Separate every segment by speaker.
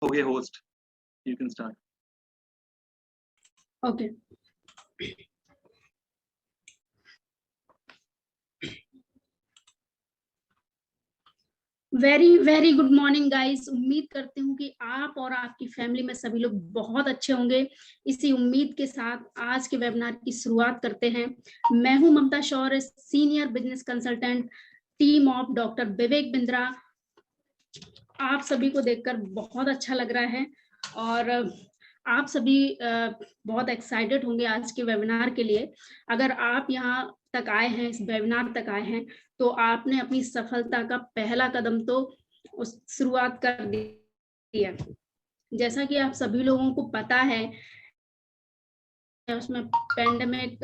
Speaker 1: हो गए host, you can start.
Speaker 2: Okay. Very very good morning guys. उम्मीद करती हूँ कि आप और आपकी फैमिली में सभी लोग बहुत अच्छे होंगे। इसी उम्मीद के साथ आज के वेबिनार की शुरुआत करते हैं। मैं हूं Mamta Shaurya, senior business consultant, team of doctor Vivek Bindra. आप सभी को देखकर बहुत अच्छा लग रहा है और आप सभी बहुत एक्साइटेड होंगे आज के वेबिनार के लिए। अगर आप यहाँ तक आए हैं, इस वेबिनार तक आए हैं, तो आपने अपनी सफलता का पहला कदम तो उस शुरुआत कर दी है। जैसा कि आप सभी लोगों को पता है, उसमें पेंडेमिक,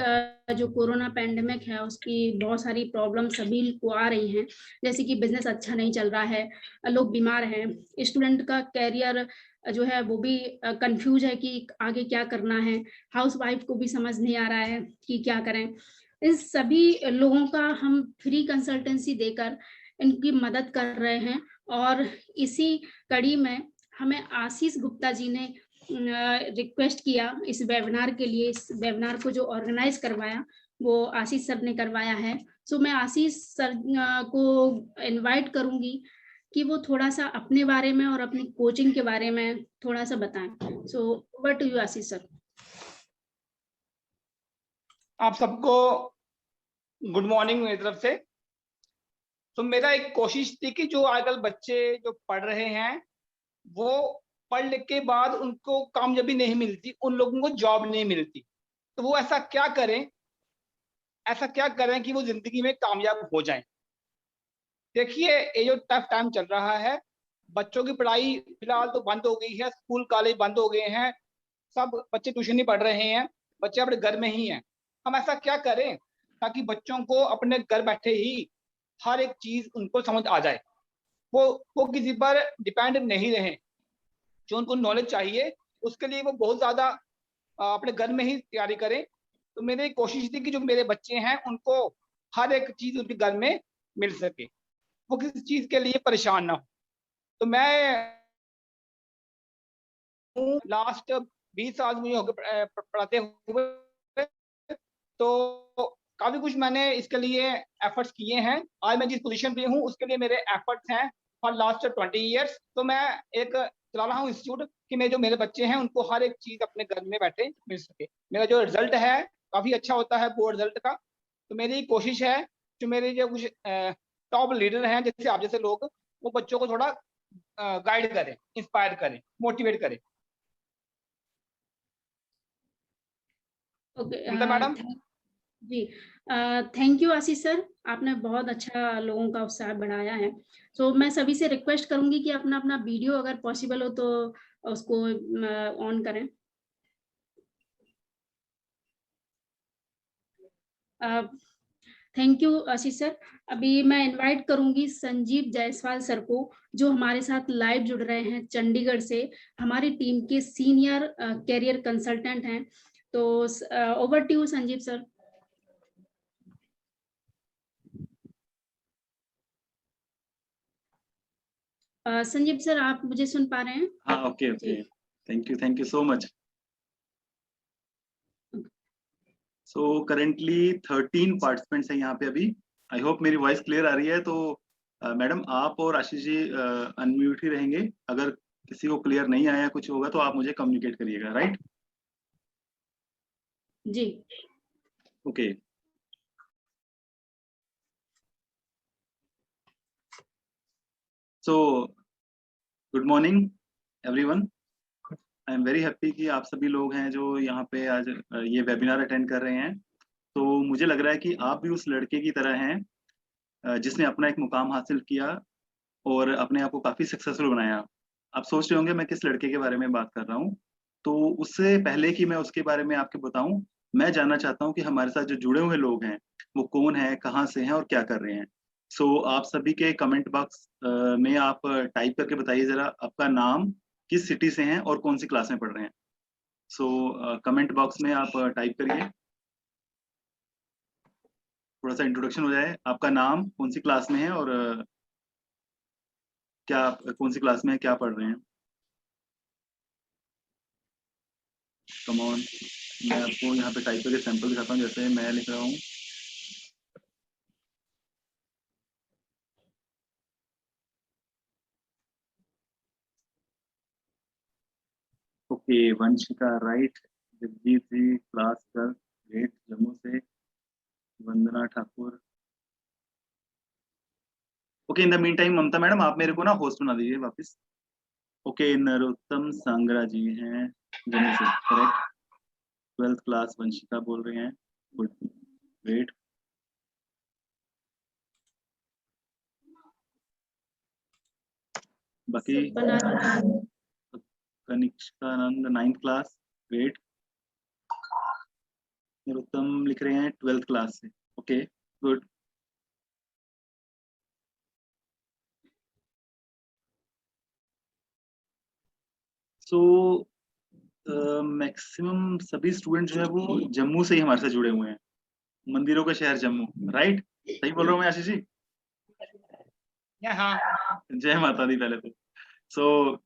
Speaker 2: जो कोरोना पेंडेमिक है, उसकी बहुत सारी प्रॉब्लम सभी को आ रही हैं। जैसे कि बिजनेस अच्छा नहीं चल रहा है, लोग बीमार हैं, स्टूडेंट का कैरियर जो है वो भी कंफ्यूज है कि आगे क्या करना है, हाउस वाइफ को भी समझ नहीं आ रहा है कि क्या करें। इन सभी लोगों का हम फ्री कंसल्टेंसी देकर इनकी मदद कर रहे हैं। और इसी कड़ी में हमें आशीष गुप्ता जी ने रिक्वेस्ट किया इस वेबिनार के लिए। इस वेबिनार को जो ऑर्गेनाइज करवाया वो आशीष सर ने करवाया है। सो मैं आशीष सर को इनवाइट करूंगी कि वो थोड़ा सा अपने बारे में और अपनी कोचिंग के बारे में थोड़ा सा बताएं। So over to you Ashish sir.
Speaker 3: आप सबको गुड मॉर्निंग मेरी तरफ से। तो मेरा एक कोशिश थी कि जो आजकल बच्चे जो पढ़ रहे हैं वो पढ़ लिख के बाद उनको कामयाबी नहीं मिलती, उन लोगों को जॉब नहीं मिलती, तो वो ऐसा क्या करें कि वो जिंदगी में कामयाब हो जाएं। देखिए, ये जो टफ टाइम चल रहा है, बच्चों की पढ़ाई फिलहाल तो बंद हो गई है, स्कूल कॉलेज बंद हो गए हैं, सब बच्चे ट्यूशन ही पढ़ रहे हैं, बच्चे अपने घर में ही हैं। हम ऐसा क्या करें ताकि बच्चों को अपने घर बैठे ही हर एक चीज उनको समझ आ जाए, वो किसी पर डिपेंड नहीं रहे। जो उनको नॉलेज चाहिए उसके लिए वो बहुत ज्यादा अपने घर में ही तैयारी करें। तो मेरी कोशिश थी कि जो मेरे बच्चे हैं उनको हर एक चीज उनके घर में मिल सके, वो किसी चीज के लिए परेशान ना हो। तो मैं लास्ट 20 साल मुझे हो गए पढ़ाते हुए, तो काफी कुछ मैंने इसके लिए एफर्ट्स किए हैं। आज मैं जिस पोजीशन पे हूँ उसके लिए मेरे एफर्ट्स हैं फॉर लास्ट 20 ईयर्स। तो मैं एक चला रहा हूँ इंस्टीट्यूट कि मेरे बच्चे हैं उनको हर एक चीज अपने घर में बैठे मिल सके। मेरा जो रिजल्ट है काफी अच्छा होता है बोर्ड रिजल्ट का। तो मेरी कोशिश है जो मेरे जो कुछ टॉप लीडर हैं जैसे आप जैसे लोग, वो बच्चों को थोड़ा गाइड करें, इंस्पायर करें, मोटिवेट करें।
Speaker 2: Okay
Speaker 3: madam
Speaker 2: ji, thank you Ashish sir, आपने बहुत अच्छा लोगों का उत्साह बढ़ाया है। सो मैं सभी से रिक्वेस्ट करूंगी कि अपना अपना वीडियो अगर पॉसिबल हो तो उसको ऑन करें। Thank you Ashish sir. अभी मैं इनवाइट करूंगी संजीव जायसवाल सर को, जो हमारे साथ लाइव जुड़ रहे हैं चंडीगढ़ से, हमारी टीम के सीनियर कैरियर कंसल्टेंट हैं। तो over to you Sanjeev sir. Sanjeev sir, आप मुझे सुन पा रहे हैं?
Speaker 1: हाँ, okay okay, thank you so much. So currently 13 participants हैं यहाँ पे अभी। आई होप मेरी वॉइस क्लियर आ रही है। तो मैडम आप और आशीष जी अनम्यूट ही रहेंगे। अगर किसी को क्लियर नहीं आया कुछ होगा तो आप मुझे कम्युनिकेट करिएगा, राइट?
Speaker 2: जी
Speaker 1: okay. So good morning everyone. I am very happy कि आप सभी लोग हैं जो यहाँ पे आज ये वेबिनार अटेंड कर रहे हैं। तो मुझे लग रहा है कि आप भी उस लड़के की तरह हैं जिसने अपना एक मुकाम हासिल किया और अपने आप को काफ़ी सक्सेसफुल बनाया। आप सोच रहे होंगे मैं किस लड़के के बारे में बात कर रहा हूँ। तो उससे पहले कि मैं उसके बारे में आपको बताऊं, मैं जानना चाहता हूं कि हमारे साथ जो जुड़े हुए लोग हैं वो कौन है, कहाँ से हैं और क्या कर रहे हैं। सो आप सभी के कमेंट बॉक्स में आप टाइप करके बताइए ज़रा आपका नाम, किस सिटी से हैं और कौन सी क्लास में पढ़ रहे हैं। सो कमेंट बॉक्स में आप टाइप करिए, थोड़ा सा इंट्रोडक्शन हो जाए। आपका नाम, कौन सी क्लास में है और क्या कौन सी क्लास में है, क्या पढ़ रहे हैं। कम ऑन, मैं आपको यहाँ पे टाइप करके सैंपल दिखाता हूँ, जैसे मैं लिख रहा हूँ। Okay, Vanshika right, Jagjit ji class कर, ग्रेट, जम्मू से, Vandana Thakur. Okay, in the meantime Mamta madam आप मेरे को ना होस्ट बना दीजिए वापस। ओके, नरोत्तम सांगरा जी हैं जम्मू से, करेक्ट। 12th क्लास वंशिका बोल रहे हैं, गुड, ग्रेट। बाकी कनिष्कानंद 9th क्लास, ग्रेट। नरोत्तम लिख रहे हैं 12th क्लास से, ओके, गुड। सो मैक्सिमम सभी स्टूडेंट जो है वो जम्मू से ही हमारे साथ जुड़े हुए हैं, मंदिरों का शहर जम्मू, राइट? सही बोल रहा हूँ मैं आशीष जी?
Speaker 3: हाँ,
Speaker 1: जय माता दी पहले तो। सो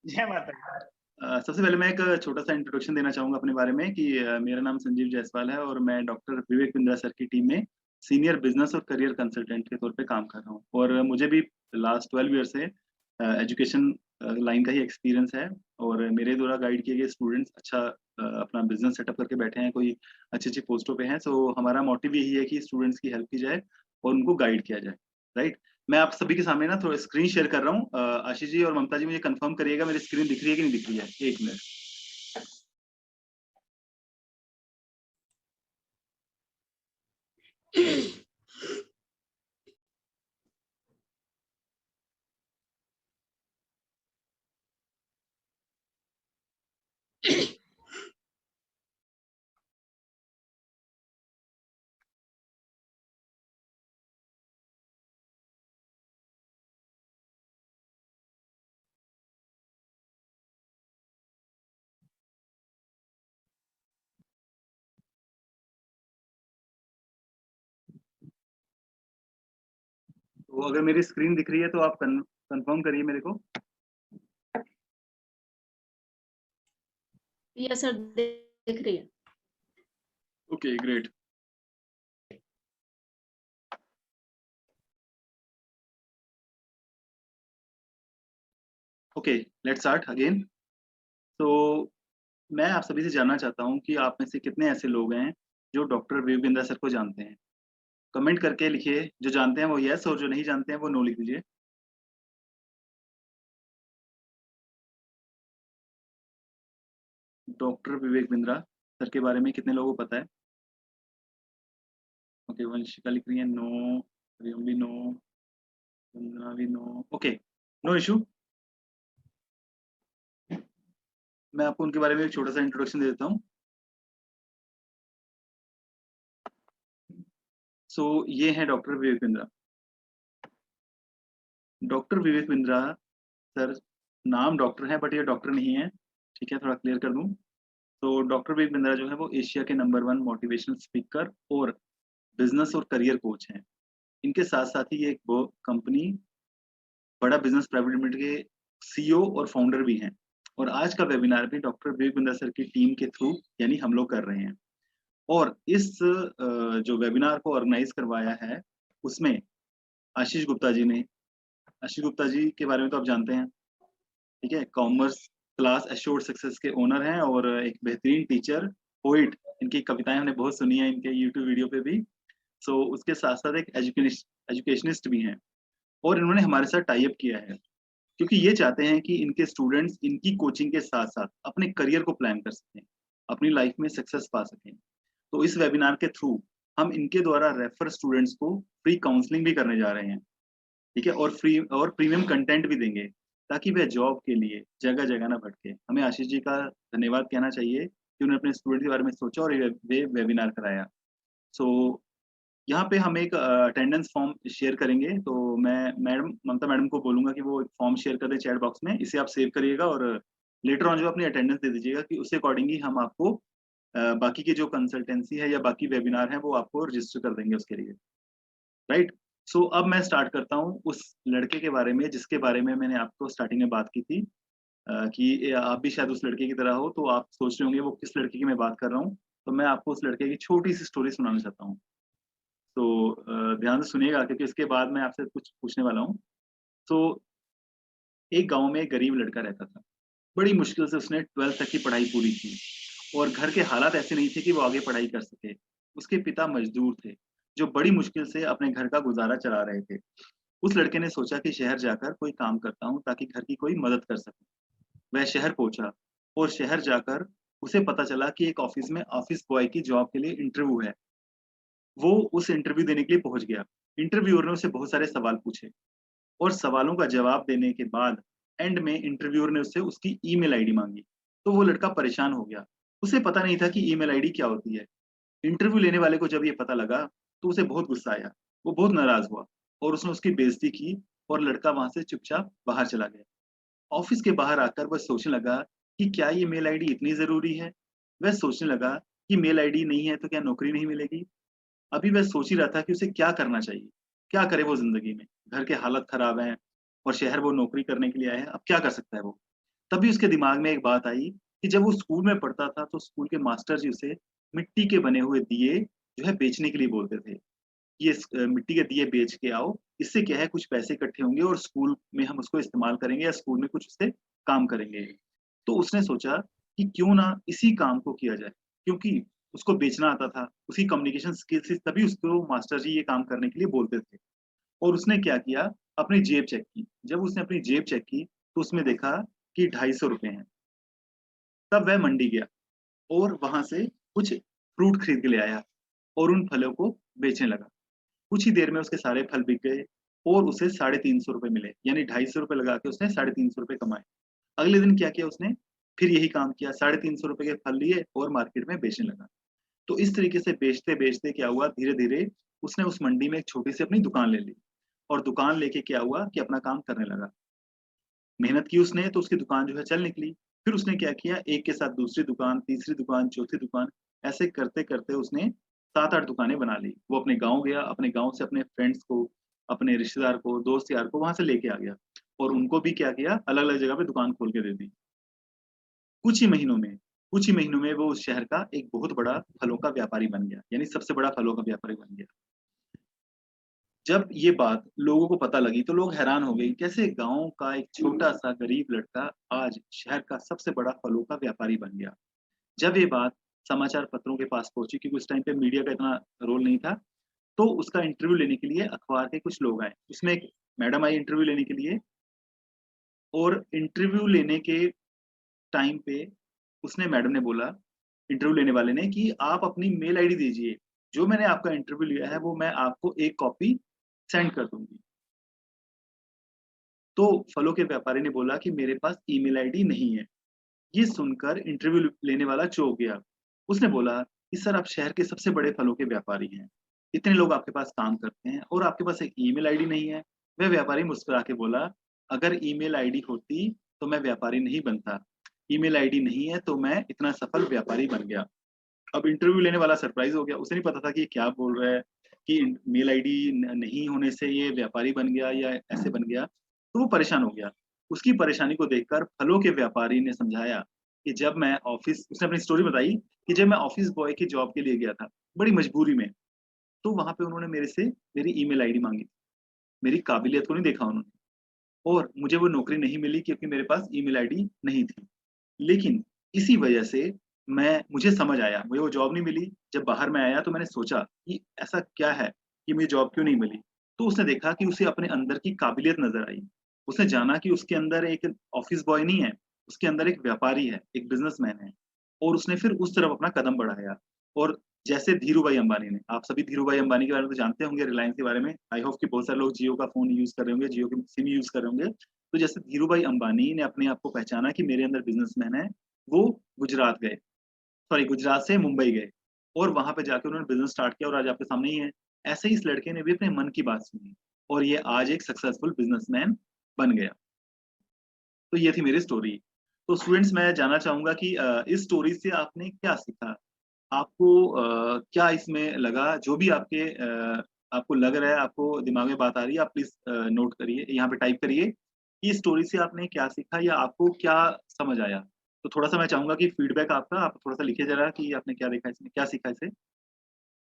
Speaker 3: जय माता दी।
Speaker 1: सबसे पहले मैं एक छोटा सा इंट्रोडक्शन देना चाहूंगा अपने बारे में कि मेरा नाम संजीव जायसवाल है और मैं डॉक्टर विवेक बिंद्रा सर की टीम में सीनियर बिजनेस और करियर कंसल्टेंट के तौर पे काम कर रहा हूँ। और मुझे भी लास्ट 12 ईयर से एजुकेशन लाइन का ही एक्सपीरियंस है और मेरे द्वारा गाइड किए गए स्टूडेंट्स अच्छा अपना बिजनेस सेटअप करके बैठे हैं, कोई अच्छी अच्छी पोस्टों पे हैं। सो हमारा मोटिव यही है कि स्टूडेंट्स की हेल्प की जाए और उनको गाइड किया जाए, राइट? मैं आप सभी के सामने ना थोड़ा स्क्रीन शेयर कर रहा हूँ। आशीष जी और ममता जी मुझे कंफर्म करिएगा मेरी स्क्रीन दिख रही है कि नहीं दिख रही है, एक मिनट। तो अगर मेरी स्क्रीन दिख रही है तो आप कंफर्म करिए मेरे को।
Speaker 2: यस सर, दिख रही है।
Speaker 1: Okay, great. Okay, let's start again. तो मैं आप सभी से जानना चाहता हूँ कि आप में से कितने ऐसे लोग हैं जो डॉक्टर विवेक बिंद्रा सर को जानते हैं। कमेंट करके लिखिए, जो जानते हैं वो यस और जो नहीं जानते हैं वो नो लिख दीजिए। डॉक्टर विवेक बिंद्रा सर के बारे में कितने लोगों को पता है? ओके, वंशिका लिख रही है नो, रियम भी नो, वंदना भी नो, ओके, नो इशू। मैं आपको उनके बारे में एक छोटा सा इंट्रोडक्शन दे देता हूँ। सो ये है doctor Vivek Bindra. Doctor Vivek Bindra sir नाम डॉक्टर है बट ये डॉक्टर नहीं है, ठीक है, थोड़ा क्लियर कर दूं। तो डॉक्टर विवेक बिंद्रा जो है वो एशिया के नंबर 1 मोटिवेशनल स्पीकर और बिजनेस और करियर कोच हैं। इनके साथ साथ ही ये एक कंपनी बड़ा बिजनेस प्राइवेट लिमिटेड के सीईओ और फाउंडर भी हैं। और आज का वेबिनार भी डॉक्टर विवेक बिंद्रा सर की टीम के थ्रू यानी हम लोग कर रहे हैं। और इस जो वेबिनार को ऑर्गेनाइज करवाया है उसमें आशीष गुप्ता जी ने, आशीष गुप्ता जी के बारे में तो आप जानते हैं, ठीक है, कॉमर्स क्लास एश्योर्ड सक्सेस के ओनर हैं और एक बेहतरीन टीचर, पोइट। इनकी कविताएं हमने बहुत सुनी है इनके यूट्यूब वीडियो पे भी। सो उसके साथ साथ एक एजुकेशनिस्ट भी हैं और इन्होंने हमारे साथ टाई अप किया है क्योंकि ये चाहते हैं कि इनके स्टूडेंट्स इनकी कोचिंग के साथ साथ अपने करियर को प्लान कर सकें, अपनी लाइफ में सक्सेस पा सकें। तो इस वेबिनार के थ्रू हम इनके द्वारा रेफर स्टूडेंट्स को फ्री काउंसलिंग भी करने जा रहे हैं, ठीक है, और फ्री और प्रीमियम कंटेंट भी देंगे ताकि वह जॉब के लिए जगह जगह ना भटके। हमें आशीष जी का धन्यवाद कहना चाहिए कि उन्होंने अपने स्टूडेंट के बारे में सोचा और ये वेबिनार कराया। सो यहाँ पे हम एक अटेंडेंस फॉर्म शेयर करेंगे, तो मैं मैडम ममता मैडम को बोलूंगा कि वो एक फॉर्म शेयर कर दें चैट बॉक्स में, इसे आप सेव करिएगा और लेटर ऑन जो अपनी अटेंडेंस दे दीजिएगा कि उसके अकॉर्डिंग ही हम आपको बाकी की जो कंसल्टेंसी है या बाकी वेबिनार है वो आपको रजिस्टर कर देंगे उसके लिए, राइट? सो अब मैं स्टार्ट करता हूँ उस लड़के के बारे में जिसके बारे में मैंने आपको स्टार्टिंग में बात की थी, कि आप भी शायद उस लड़के की तरह हो, तो आप सोच रहे होंगे वो किस लड़के की मैं बात कर रहा हूँ। तो मैं आपको उस लड़के की छोटी-सी स्टोरी सुनाना चाहता हूँ। तो ध्यान से सुनिएगा क्योंकि इसके बाद मैं आपसे कुछ पूछने वाला हूँ। तो एक गाँव में एक गरीब लड़का रहता था। बड़ी मुश्किल से उसने 12th तक की पढ़ाई पूरी की और घर के हालात ऐसे नहीं थे कि वो आगे पढ़ाई कर सके। उसके पिता मज़दूर थे, जो बड़ी मुश्किल से अपने घर का गुज़ारा चला रहे थे। उस लड़के ने सोचा कि शहर जाकर कोई काम करता हूँ ताकि घर की कोई मदद कर सकूँ। वह शहर पहुँचा और शहर जाकर उसे पता चला कि एक ऑफ़िस में ऑफ़िस बॉय की जॉब के लिए इंटरव्यू है। वो उस इंटरव्यू देने के लिए पहुँच गया। इंटरव्यूअर ने उससे बहुत सारे सवाल पूछे और सवालों का जवाब देने के बाद एंड में इंटरव्यूअर ने उससे उसकी ईमेल आईडी माँगी। तो वो लड़का परेशान हो गया। उसे पता नहीं था कि ईमेल आईडी क्या होती है। इंटरव्यू लेने वाले को जब ये पता लगा, तो उसे बहुत गुस्सा आया। वो बहुत नाराज़ हुआ और उसने उसकी बेइज़्ज़ती की और लड़का वहाँ से चुपचाप बाहर चला गया। ऑफ़िस के बाहर आकर वह सोचने लगा कि क्या ये मेल आईडी इतनी ज़रूरी है? वह सोचने लगा कि मेल आईडी नहीं है तो क्या नौकरी नहीं मिलेगी? अभी वह सोच ही रहा था कि उसे क्या करना चाहिए? क्या करे वो ज़िंदगी में? घर के हालात ख़राब हैं और शहर वो नौकरी करने के लिए आया है, अब क्या कर सकता है वो? तभी उसके दिमाग में एक बात आई कि जब वो स्कूल में पढ़ता था तो स्कूल के मास्टर जी उसे मिट्टी के बने हुए दिए जो है बेचने के लिए बोलते थे। ये मिट्टी के दिए बेच के आओ, इससे क्या है कुछ पैसे इकट्ठे होंगे और स्कूल में हम उसको इस्तेमाल करेंगे या स्कूल में कुछ उससे काम करेंगे। तो उसने सोचा कि क्यों ना इसी काम को किया जाए, क्योंकि उसको बेचना आता था, उसकी कम्युनिकेशन स्किल्स थी तभी उसको मास्टर जी ये काम करने के लिए बोलते थे। और उसने क्या किया, अपनी जेब चेक की। जब उसने अपनी जेब चेक की, तो उसमें देखा कि ₹250 हैं। तब वह मंडी गया और वहाँ से कुछ फ्रूट खरीद के ले आया और उन फलों को बेचने लगा। कुछ ही देर में उसके सारे फल बिक गए और उसे ₹350 मिले, यानी ₹250 लगा के उसने ₹350 कमाए। अगले दिन क्या किया उसने, फिर यही काम किया, ₹350 के फल लिए और मार्केट में बेचने लगा। तो इस तरीके से बेचते-बेचते क्या हुआ, धीरे-धीरे उसने उस मंडी में एक छोटी-सी अपनी दुकान ले ली और दुकान लेके क्या हुआ कि अपना काम करने लगा। मेहनत की उसने तो उसकी दुकान जो है चल निकली। फिर उसने क्या किया, एक के साथ दूसरी दुकान, तीसरी दुकान, चौथी दुकान, ऐसे करते-करते उसने 7-8 दुकानें बना ली। वो अपने गाँव गया, अपने गाँव से अपने फ्रेंड्स को, अपने रिश्तेदार को, दोस्त यार को वहाँ से लेके आ गया और उनको भी क्या किया, अलग-अलग जगह पे दुकान खोल के दे दी। कुछ ही महीनों में कुछ ही महीनों में वो उस शहर का एक बहुत बड़ा फलों का व्यापारी बन गया, यानी सबसे बड़ा फलों का व्यापारी बन गया। जब ये बात लोगों को पता लगी तो लोग हैरान हो गए, कैसे गाँव का एक छोटा-सा गरीब लड़का आज शहर का सबसे बड़ा फलों का व्यापारी बन गया। जब ये बात समाचार पत्रों के पास पहुँची क्योंकि उस टाइम पे मीडिया का इतना रोल नहीं था, तो उसका इंटरव्यू लेने के लिए अखबार के कुछ लोग आए। उसमें एक मैडम आई इंटरव्यू लेने के लिए और इंटरव्यू लेने के टाइम पे उसने मैडम ने बोला, इंटरव्यू लेने वाले ने कि आप अपनी मेल आईडी दीजिए। जो मैंने आपका इंटरव्यू लिया है वो मैं आपको 1 कॉपी सेंड कर दूँगी। तो फलों के व्यापारी ने बोला कि मेरे पास ईमेल आईडी नहीं है। ये सुनकर इंटरव्यू लेने वाला चौंक गया। उसने बोला कि सर आप शहर के सबसे बड़े फलों के व्यापारी हैं। इतने लोग आपके पास काम करते हैं और आपके पास एक ईमेल आईडी नहीं है। वह व्यापारी मुस्कुरा के बोला, अगर ईमेल आईडी होती तो मैं व्यापारी नहीं बनता। ईमेल आईडी नहीं है तो मैं इतना सफल व्यापारी बन गया। अब इंटरव्यू लेने वाला सरप्राइज़ हो गया। उसे नहीं पता था कि ये क्या बोल रहा है कि मेल आईडी नहीं होने से ये व्यापारी बन गया या ऐसे बन गया। तो वो परेशान हो गया। उसकी परेशानी को देखकर फलों के व्यापारी ने समझाया कि जब मैं ऑफ़िस उसने अपनी स्टोरी बताई कि जब मैं ऑफ़िस बॉय की जॉब के लिए गया था, बड़ी मजबूरी में, तो वहाँ पे उन्होंने मेरे से मेरी ईमेल आईडी माँगी। मेरी काबिलियत को नहीं देखा उन्होंने और मुझे वो नौकरी नहीं मिली क्योंकि मेरे पास ईमेल आईडी नहीं थी। लेकिन इसी वजह से मुझे समझ आया, मुझे वो जॉब नहीं मिली। जब बाहर मैं आया तो मैंने सोचा कि ऐसा क्या है कि मुझे जॉब क्यों नहीं मिली? तो उसने देखा कि उसे अपने अंदर की काबिलियत नज़र आई। उसने जाना कि उसके अंदर एक ऑफ़िस बॉय नहीं है, उसके अंदर एक व्यापारी है, एक बिज़नेसमैन है और उसने फिर उस तरफ अपना कदम बढ़ाया। और जैसे धीरूभाई अंबानी ने, आप सभी धीरूभाई अंबानी के बारे में तो जानते होंगे रिलायंस के बारे में। आई होप कि बहुत सारे लोग जियो का फ़ोन यूज़ कर रहे होंगे, जियो की सिम यूज़ कर रहे होंगे। तो जैसे धीरूभाई अंबानी ने अपने आप को पहचाना कि मेरे अंदर बिज़नेसमैन है, वो गुजरात गए, सॉरी गुजरात से मुंबई गए और वहाँ पे जाके उन्होंने बिज़नेस स्टार्ट किया और आज आपके सामने ही है। ऐसे ही इस लड़के ने भी अपने मन की बात सुनी और ये आज एक सक्सेसफुल बिज़नेसमैन बन गया। तो ये थी मेरी स्टोरी। तो स्टूडेंट्स मैं जानना चाहूँगा कि इस स्टोरी से आपने क्या सीखा? आपको क्या इसमें लगा? जो भी आपको लग रहा है, आपको दिमाग में बात आ रही है, आप प्लीज़ नोट करिए, यहाँ पे टाइप करिए इस स्टोरी से आपने क्या सीखा या आपको क्या समझ आया? तो थोड़ा-सा मैं चाहूँगा कि फीडबैक आपका आप थोड़ा-सा लिखिए ज़रा कि आपने क्या देखा इसमें, क्या सीखा इससे?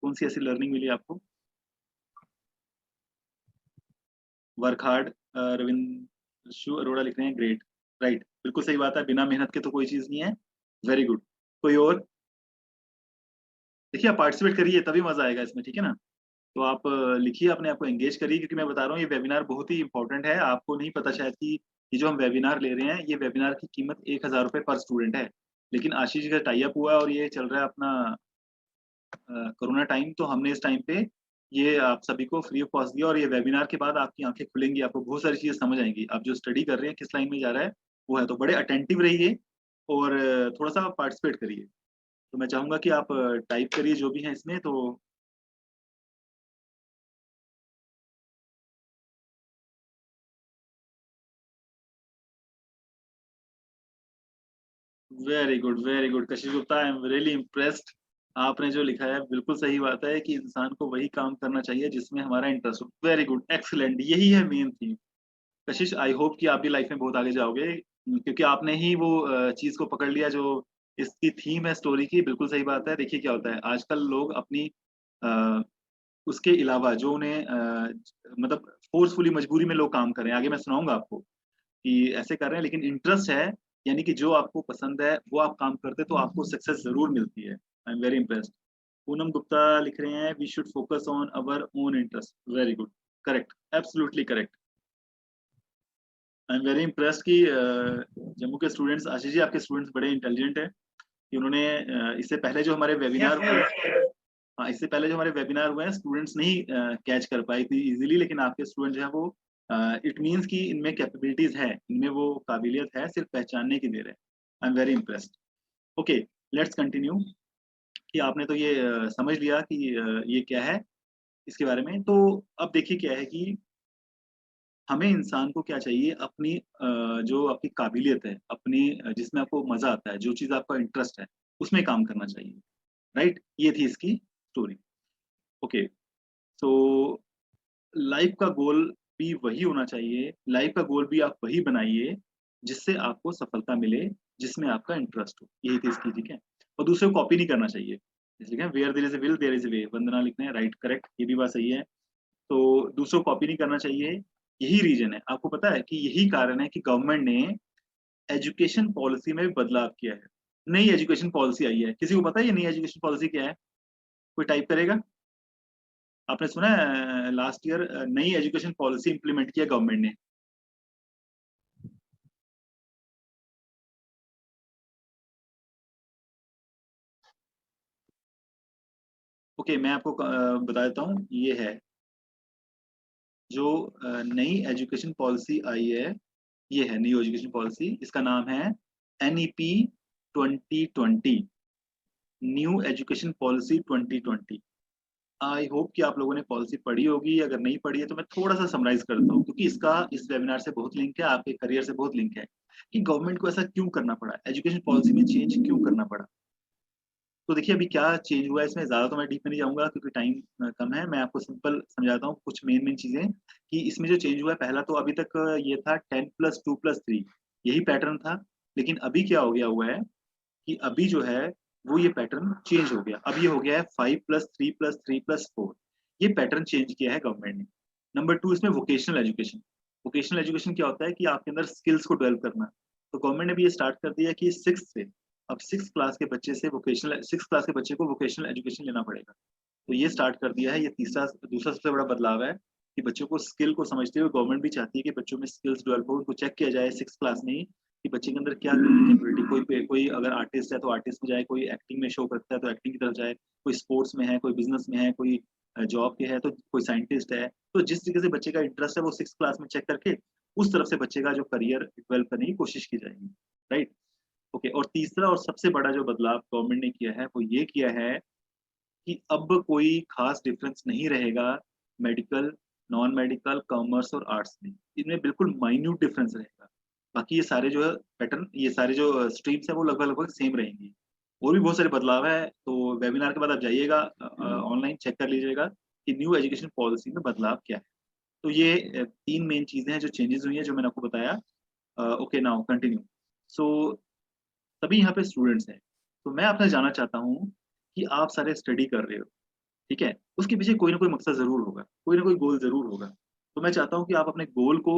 Speaker 1: कौन-सी ऐसी लर्निंग मिली आपको? वर्क हार्ड रविंद्र अरोड़ा लिख रहे हैं ग्रेट, राइट, बिल्कुल सही बात है, बिना मेहनत के तो कोई चीज़ नहीं है, वेरी गुड। कोई और? देखिए आप पार्टिसिपेट करिए तभी मज़ा आएगा इसमें, ठीक है ना? तो आप लिखिए, अपने आप को एंगेज करिए क्योंकि मैं बता रहा हूँ ये वेबिनार बहुत ही इम्पोर्टेंट है। आपको नहीं पता शायद कि ये जो हम वेबिनार ले रहे हैं, ये वेबिनार की कीमत ₹1000 पर स्टूडेंट है। लेकिन आशीष जी का टाई अप हुआ है और ये चल रहा है अपना कोरोना टाइम, तो हमने इस टाइम पे ये आप सभी को फ्री ऑफ कॉस्ट दिया और ये वेबिनार के बाद आपकी आँखें खुलेंगी, आपको बहुत सारी चीज़ें समझ आएँगी। आप जो स्टडी कर रहे हैं, किस लाइन में जा रहा है, वो है। तो बड़े अटेंटिव रहिए और थोड़ा-सा पार्टिसिपेट करिए। तो मैं चाहूँगा कि आप टाइप करिए जो भी है इसमें तो very good Kashish Gupta, I am really impressed. आपने जो लिखा है बिल्कुल सही बात है कि इंसान को वही काम करना चाहिए जिसमें हमारा इंटरेस्ट हो। वेरी गुड, एक्सीलेंट, यही है main theme. Kashish I hope कि आप भी लाइफ में बहुत आगे जाओगे क्योंकि आपने ही वो चीज़ को पकड़ लिया जो इसकी थीम है स्टोरी की, बिल्कुल सही बात है। देखिए क्या होता है आजकल लोग अपनी अ, उसके अलावा जो उन्हें मतलब फ़ोर्सफुली मजबूरी में लोग काम कर रहे हैं, आगे मैं सुनाऊँगा आपको। कि ऐसे कर रहे हैं लेकिन इंटरेस्ट है, यानी कि जो आपको पसंद है, वो आप काम करते हैं तो आपको सक्सेस ज़रूर मिलती है। I am very impressed. Poonam Gupta लिख रहे हैं, "we should focus on our own interest." Very good, correct, absolutely correct. I am very impressed कि जम्मू के स्टूडेंट्स आशीष जी आपके स्टूडेंट्स बड़े इंटेलिजेंट हैं कि उन्होंने इससे पहले जो हमारे वेबिनार हुए हाँ, इससे पहले जो हमारे वेबिनार हुए हैं स्टूडेंट्स नहीं कैच कर पाई थी इज़िली लेकिन आपके स्टूडेंट जो है वो इट मीन्स कि इनमें कैपेबिलिटीज़ है, इनमें वो काबिलियत है, सिर्फ पहचानने की देर है। I am very impressed. Okay, let's continue कि आपने तो ये समझ लिया कि ये क्या है इसके बारे में। तो अब देखिए क्या है कि हमें इंसान को क्या चाहिए अपनी जो आपकी काबिलियत है, अपनी जिसमें आपको मज़ा आता है, जो चीज़ आपका इंटरेस्ट है, उसमें काम करना चाहिए, राइट? ये थी इसकी स्टोरी। ओके, सो लाइफ का गोल भी वही होना चाहिए, लाइफ का गोल भी आप वही बनाइए, जिससे आपको सफलता मिले, जिसमें आपका इंटरेस्ट हो। यही थी इसकी, ठीक है? और दूसरे को कॉपी नहीं करना चाहिए। जैसे लिखा है where there is a will there is a way, Vandana लिख रहे हैं राइट करेक्ट, ये भी बात सही है। तो दूसरों को कॉपी नहीं करना चाहिए, यही रीज़न है। आपको पता है कि यही कारण है कि गवर्नमेंट ने एजुकेशन पॉलिसी में भी बदलाव किया है। नई एजुकेशन पॉलिसी आई है। किसी को पता है ये नई एजुकेशन पॉलिसी क्या है? कोई टाइप करेगा? आपने सुना है लास्ट ईयर नई एजुकेशन पॉलिसी इम्प्लीमेंट किया गवर्नमेंट ने। ओके, मैं आपको बता देता हूँ, ये है जो नई एजुकेशन पॉलिसी आई है, ये है न्यू एजुकेशन पॉलिसी, इसका नाम है NEP 2020, new education policy 2020। I hope कि आप लोगों ने पॉलिसी पढ़ी होगी, अगर नहीं पढ़ी है तो मैं थोड़ा-सा समराइज़ करता हूँ क्योंकि इसका इस वेबिनार से बहुत लिंक है, आपके करियर से बहुत लिंक है, कि गवर्नमेंट को ऐसा क्यों करना पड़ा? एजुकेशन पॉलिसी में चेंज क्यों करना पड़ा? तो देखिए अभी क्या चेंज हुआ है इसमें ज़्यादा तो मैं डीप में नहीं जाऊँगा क्योंकि टाइम कम है। मैं आपको सिंपल समझाता हूँ कुछ मेन चीज़ें कि इसमें जो चेंज हुआ है पहला तो अभी तक ये था 10+2+3 यही पैटर्न था। लेकिन अभी क्या हो गया हुआ है कि अभी जो है वो ये पैटर्न चेंज हो गया। अब ये हो गया है 5+3+3+4 ये पैटर्न चेंज किया है गवर्नमेंट ने। नंबर 2 इसमें वोकेशनल एजुकेशन। वोकेशनल एजुकेशन क्या होता है कि आपके अंदर स्किल्स को डेवलप करना। तो गवर्नमेंट ने भी ये स्टार्ट कर दिया कि 6th से अब 6th क्लास के बच्चे से वोकेशनल 6th क्लास के बच्चे को वोकेशनल एजुकेशन लेना पड़ेगा। तो ये स्टार्ट कर दिया है, ये तीसरा दूसरा सबसे बड़ा बदलाव है कि बच्चों को स्किल को समझते हुए गवर्नमेंट भी चाहती है कि बच्चों में स्किल्स डेवलप हो, उनको चेक किया जाए 6th क्लास में ही कि बच्चे के अंदर क्या कैपेबिलिटी कोई अगर आर्टिस्ट है तो आर्टिस्ट में जाए, कोई एक्टिंग में शो करता है तो एक्टिंग की तरफ जाए, कोई स्पोर्ट्स में है, कोई बिज़नेस में है, कोई जॉब के है तो कोई साइंटिस्ट है। तो जिस तरीके से बच्चे का इंटरेस्ट है वो 6th क्लास में चेक करके उस तरफ से बच्चे का जो करियर डेवलप करने की कोशिश की जाएगी, राइट? ओके और तीसरा और सबसे बड़ा जो बदलाव गवर्नमेंट ने किया है वो ये किया है कि अब कोई खास डिफरेंस नहीं रहेगा मेडिकल, नॉन मेडिकल, कॉमर्स और आर्ट्स में। इनमें बिल्कुल माइन्यूट डिफरेंस रहेगा। बाकी ये सारे जो है पैटर्न ये सारे जो स्ट्रीम्स हैं वो लगभग-लगभग सेम रहेंगी। और भी बहुत सारे बदलाव हैं, तो वेबिनार के बाद आप जाइएगा ऑनलाइन चेक कर लीजिएगा कि न्यू एजुकेशन पॉलिसी में बदलाव क्या है। तो ये 3 मेन चीज़ें हैं जो चेंजेस हुई हैं, जो मैंने आपको बताया। Okay, now continue. सो सभी यहाँ पे स्टूडेंट्स हैं, तो मैं आपसे जानना चाहता हूँ कि आप सारे स्टडी कर रहे हो, ठीक है? उसके पीछे कोई ना कोई मकसद ज़रूर होगा, कोई ना कोई गोल ज़रूर होगा। तो मैं चाहता हूँ कि आप अपने गोल को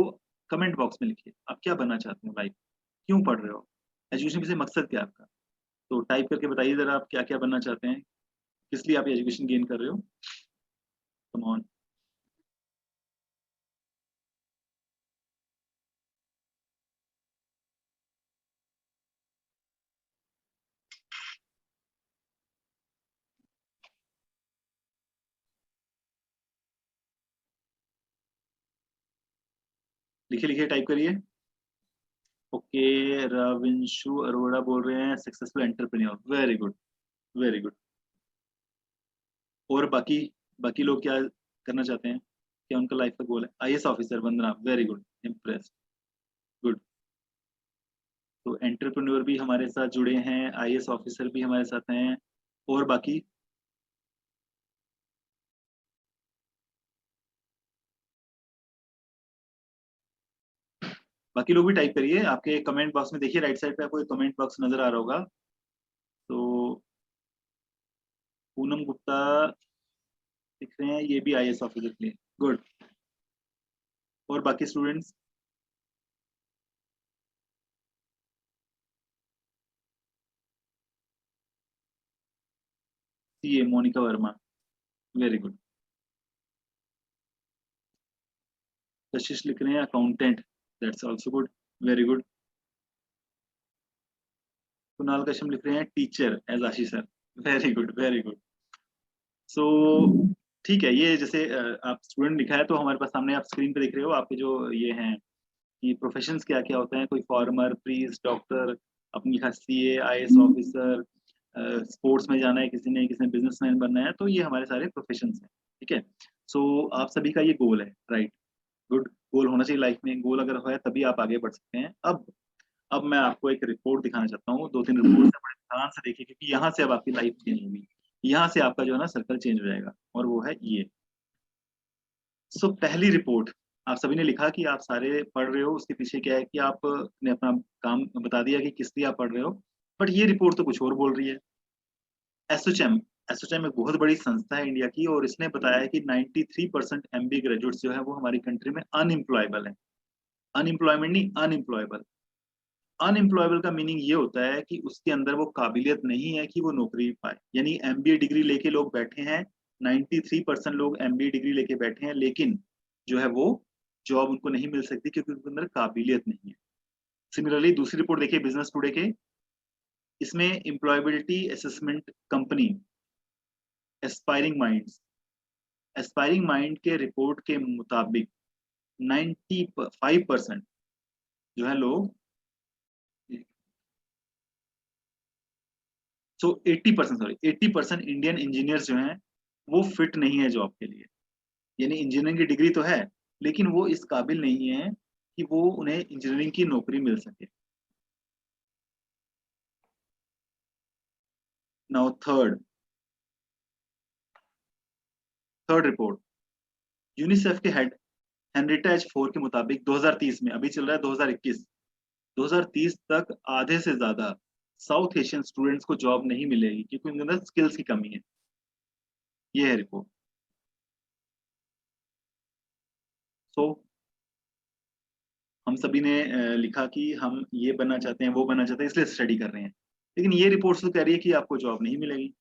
Speaker 1: कमेंट बॉक्स में लिखिए। आप क्या बनना चाहते हो लाइफ में? क्यों पढ़ रहे हो? एजुकेशन के पीछे मकसद क्या है आपका? तो टाइप करके बताइए ज़रा, आप क्या-क्या बनना चाहते हैं? किस लिए आप ये एजुकेशन गेन कर रहे हो? Come on. लिखिए, टाइप करिए। ओके, रविंशु अरोड़ा बोल रहे हैं successful entrepreneur. Very good, very good. और बाकी बाकी लोग क्या करना चाहते हैं? क्या उनका लाइफ का गोल है? आईएएस ऑफिसर, वंदना, वेरी गुड, इम्प्रेस्ड, गुड। तो एंटरप्रेन्योर भी हमारे साथ जुड़े हैं, आईएएस ऑफिसर भी हमारे साथ हैं। और बाकी बाकी लोग भी टाइप करिए। आपके कमेंट बॉक्स में देखिए, राइट साइड पे आपको एक कमेंट बॉक्स नज़र आ रहा होगा। तो पूनम गुप्ता लिख रहे हैं, ये भी आईएएस ऑफिसर के लिए, गुड। और बाकी students? CA Monika Verma, very good. Kashish लिख रहे हैं accountant, that's also good, very good. Kunal Kashyap लिख रहे हैं teacher as Ashish sir, very good, very good. So ठीक है, ये जैसे आप स्टूडेंट लिखा है, तो हमारे पास सामने आप स्क्रीन पे देख रहे हो आपके जो ये हैं कि प्रोफेशंस क्या-क्या होते हैं। कोई फार्मर, प्रीस्ट, डॉक्टर, अपनी लिखा सीए, आईएएस ऑफिसर, स्पोर्ट्स में जाना है किसी ने बिजनेसमैन बनना है, तो ये हमारे सारे प्रोफेशंस हैं, ठीक है? सो आप सभी का ये गोल है, राइट? गुड। गोल होना चाहिए लाइफ में, गोल अगर है तभी आप आगे बढ़ सकते हैं। अब मैं आपको एक रिपोर्ट दिखाना चाहता हूँ, 2-3 रिपोर्ट्स हैं, बड़े ध्यान से देखिए, क्योंकि यहाँ से अब आपकी लाइफ चेंज होगी। यहाँ से आपका जो है ना सर्कल चेंज हो जाएगा, और वो है ये। सो पहली रिपोर्ट, आप सभी ने लिखा कि आप सारे पढ़ रहे हो, उसके पीछे क्या है कि आपने अपना काम बता दिया कि किस लिए आप पढ़ रहे हो, बट ये रिपोर्ट तो कुछ और बोल रही है। एसोचैम एसोचैम एक बहुत बड़ी संस्था है इंडिया की, और इसने बताया है कि 93% एमबीए ग्रेजुएट्स जो है वो हमारी कंट्री में अनएम्प्लॉयबल है। अनएम्प्लॉयमेंट नहीं, अनएम्प्लॉयबल। अनएम्प्लॉयबल का मीनिंग ये होता है कि उसके अंदर वो काबिलियत नहीं है कि वो नौकरी पाए। यानी एमबीए डिग्री लेके लोग बैठे हैं, 93% लोग एमबीए डिग्री लेके बैठे हैं, लेकिन जो है वो जॉब उनको नहीं मिल सकती क्योंकि उनके अंदर काबिलियत नहीं है। सिमिलरली दूसरी रिपोर्ट देखिए बिजनेस टुडे के, इसमें employability assessment company aspiring minds, aspiring mind के रिपोर्ट के मुताबिक 95% जो है लोग, सो 80%, सॉरी 80% इंडियन इंजीनियर्स जो हैं वो फिट नहीं है जॉब के लिए। यानी इंजीनियरिंग की डिग्री तो है, लेकिन वो इस काबिल नहीं है कि वो उन्हें इंजीनियरिंग की नौकरी मिल सके। नाउ थर्ड रिपोर्ट, यूनिसेफ के हेड हेनरिटा एच 4 के मुताबिक 2030 में, अभी चल रहा है 2021, 2030 तक आधे से ज्यादा साउथ एशियन स्टूडेंट्स को जॉब नहीं मिलेगी क्योंकि उनके अंदर स्किल्स की कमी है। ये है रिपोर्ट। सो हम सभी ने लिखा कि हम ये बनना चाहते हैं, वो बनना चाहते हैं, इसलिए स्टडी कर रहे हैं, लेकिन ये रिपोर्ट तो कह रही है कि आपको जॉब नहीं मिलेगी।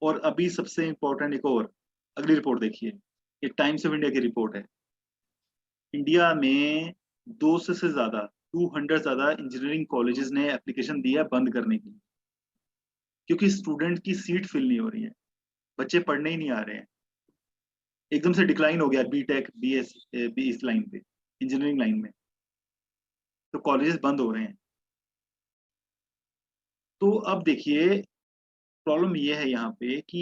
Speaker 1: और अभी सबसे इंपॉर्टेंट एक और अगली रिपोर्ट देखिए, ये टाइम्स ऑफ इंडिया की रिपोर्ट है। इंडिया में 200 से ज्यादा 200 ज्यादा इंजीनियरिंग कॉलेजेस ने एप्लीकेशन दिया बंद करने की, क्योंकि स्टूडेंट की सीट फिल नहीं हो रही है, बच्चे पढ़ने ही नहीं आ रहे हैं। एकदम से डिक्लाइन हो गया बीटेक बी इस लाइन पे, इंजीनियरिंग लाइन में, तो कॉलेजेस बंद हो रहे हैं। तो अब देखिए प्रॉब्लम ये है यहाँ पे कि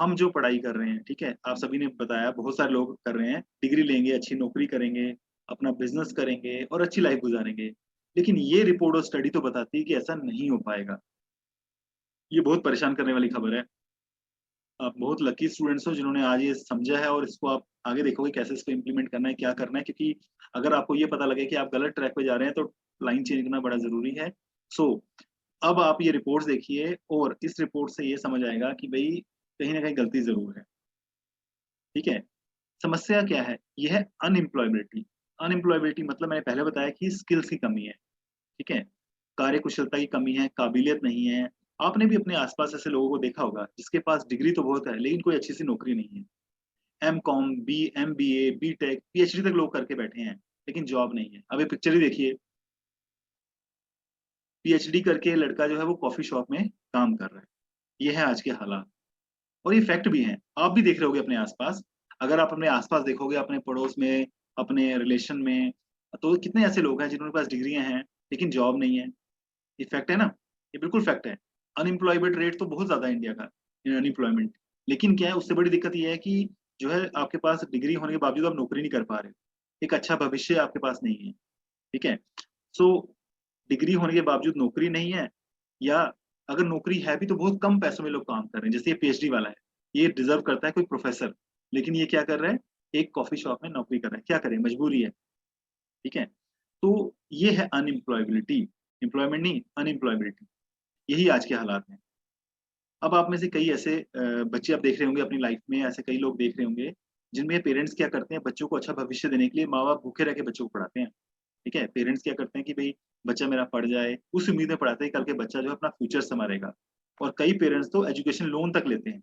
Speaker 1: हम जो पढ़ाई कर रहे हैं, ठीक है, आप सभी ने बताया, बहुत सारे लोग कर रहे हैं, डिग्री लेंगे, अच्छी नौकरी करेंगे, अपना बिजनेस करेंगे और अच्छी लाइफ गुजारेंगे, लेकिन ये रिपोर्ट और स्टडी तो बताती है कि ऐसा नहीं हो पाएगा। ये बहुत परेशान करने वाली खबर है। आप बहुत लकी स्टूडेंट्स हो जिन्होंने आज ये समझा है और इसको आप आगे देखोगे कैसे इसको इम्प्लीमेंट करना है, क्या करना है, क्योंकि अगर आपको ये पता लगे कि आप गलत ट्रैक पे जा रहे हैं तो लाइन चेंज करना बड़ा ज़रूरी है। सो अब आप ये रिपोर्ट्स देखिए और इस रिपोर्ट से ये समझ आएगा कि भई कहीं न कहीं गलती ज़रूर है, ठीक है? समस्या क्या है? ये है अनएम्प्लॉयबिलिटी। अनएम्प्लॉयबिलिटी मतलब मैंने पहले बताया कि स्किल्स की कमी है, ठीक है? कार्यकुशलता की कमी है, काबिलियत नहीं है। आपने भी अपने आस-पास ऐसे लोगों को देखा होगा जिसके पास डिग्री तो बहुत है लेकिन कोई अच्छी सी नौकरी नहीं है। एमकॉम, एमबीए, बीटेक, पीएचडी तक लोग करके बैठे हैं, लेकिन जॉब नहीं है। अब ये पिक्चर ही देखिए, पीएचडी करके लड़का जो है वो कॉफ़ी शॉप में काम कर रहा है। ये है आज के हालात और ये फैक्ट भी हैं। आप भी देख रहे होंगे अपने आस-पास। अगर आप अपने आस-पास देखोगे, अपने पड़ोस में, अपने रिलेशन में, तो कितने ऐसे लोग हैं जिनके पास डिग्रियाँ हैं, लेकिन जॉब नहीं है। ये फैक्ट है ना? ये बिल्कुल फैक्ट है। अनएम्प्लॉयमेंट रेट तो बहुत ज़्यादा है इंडिया का, अनएम्प्लॉयमेंट। लेकिन क्या है, उससे बड़ी दिक्कत ये है कि जो है आपके पास डिग्री होने के बावजूद आप नौकरी नहीं कर पा रहे हो। एक अच्छा भविष्य आपके पास नहीं है, ठीक है? सो डिग्री होने के बावजूद नौकरी नहीं है या अगर नौकरी है भी तो बहुत कम पैसों में लोग काम कर रहे हैं। जैसे ये पीएचडी वाला है, ये डिज़र्व करता है कोई प्रोफ़ेसर, लेकिन ये क्या कर रहा है? एक कॉफ़ी शॉप में नौकरी कर रहा है। क्या करें? मजबूरी है, ठीक है? तो ये है अनएम्प्लॉयबिलिटी, एम्प्लॉयमेंट नहीं, अनएम्प्लॉयबिलिटी। यही आज के हालात हैं। अब आप में से कई ऐसे बच्चे आप देख रहे होंगे अपनी लाइफ में, ऐसे कई लोग देख रहे होंगे, जिनमें पेरेंट्स क्या करते हैं, बच्चों को अच्छा भविष्य देने के लिए माँ-बाप भूखे रह के बच्चों को पढ़ाते हैं, ठीक है? पेरेंट्स क्या करते हैं कि भई बच्चा मेरा पढ़ जाए, उस उम्मीद में पढ़ाते हैं कल के बच्चा जो है अपना फ्यूचर सँवारेगा। और कई पेरेंट्स तो एजुकेशन लोन तक लेते हैं,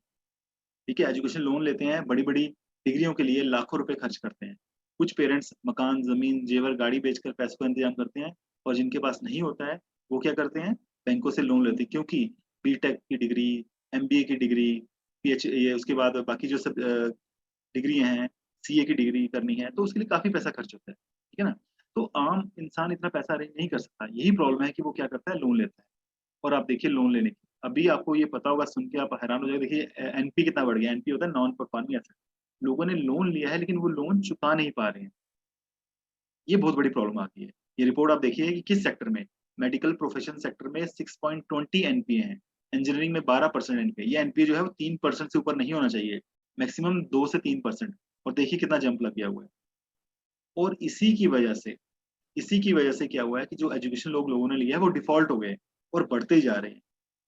Speaker 1: ठीक है? एजुकेशन लोन लेते हैं, बड़ी-बड़ी डिग्रियों के लिए लाखों रुपए खर्च करते हैं। कुछ पेरेंट्स मकान, ज़मीन, जेवर, गाड़ी बेचकर पैसों का इंतज़ाम करते हैं और जिनके पास नहीं होता है, वो क्या करते हैं, बैंकों से लोन लेते हैं क्योंकि बीटेक की डिग्री, एमबीए की डिग्री, ये उसके बाद बाकी जो सब डिग्रियाँ हैं, सीए की डिग्री करनी है, तो उसके लिए काफ़ी पैसा खर्च होता है, ठीक है ना? तो आम इंसान इतना पैसा अरेंज नहीं कर सकता, यही प्रॉब्लम है कि वो क्या करता है, लोन लेता है। और आप देखिए लोन लेने की, अभी आपको ये पता होगा, सुन के आप हैरान हो जाओगे, देखिए एनपी कितना बढ़ गया, एनपी होता है नॉन परफॉर्मिंग एसेट। लोगों ने लोन लिया है लेकिन वो लोन चुका नहीं पा रहे हैं, ये बहुत बड़ी प्रॉब्लम आती है। ये रिपोर्ट आप देखिए कि किस सेक्टर में, मेडिकल प्रोफेशन सेक्टर में 6.20 एनपीए हैं, इंजीनियरिंग में 12% एनपीए, ये एनपीए जो है वो 3% से ऊपर नहीं होना चाहिए, मैक्सिमम 2 से 3%, और देखिए कितना जंप लग गया हुआ है। और इसी की वजह से क्या हुआ है कि जो एजुकेशन लोगों ने लिया है वो डिफ़ॉल्ट हो गए और बढ़ते ही जा रहे हैं।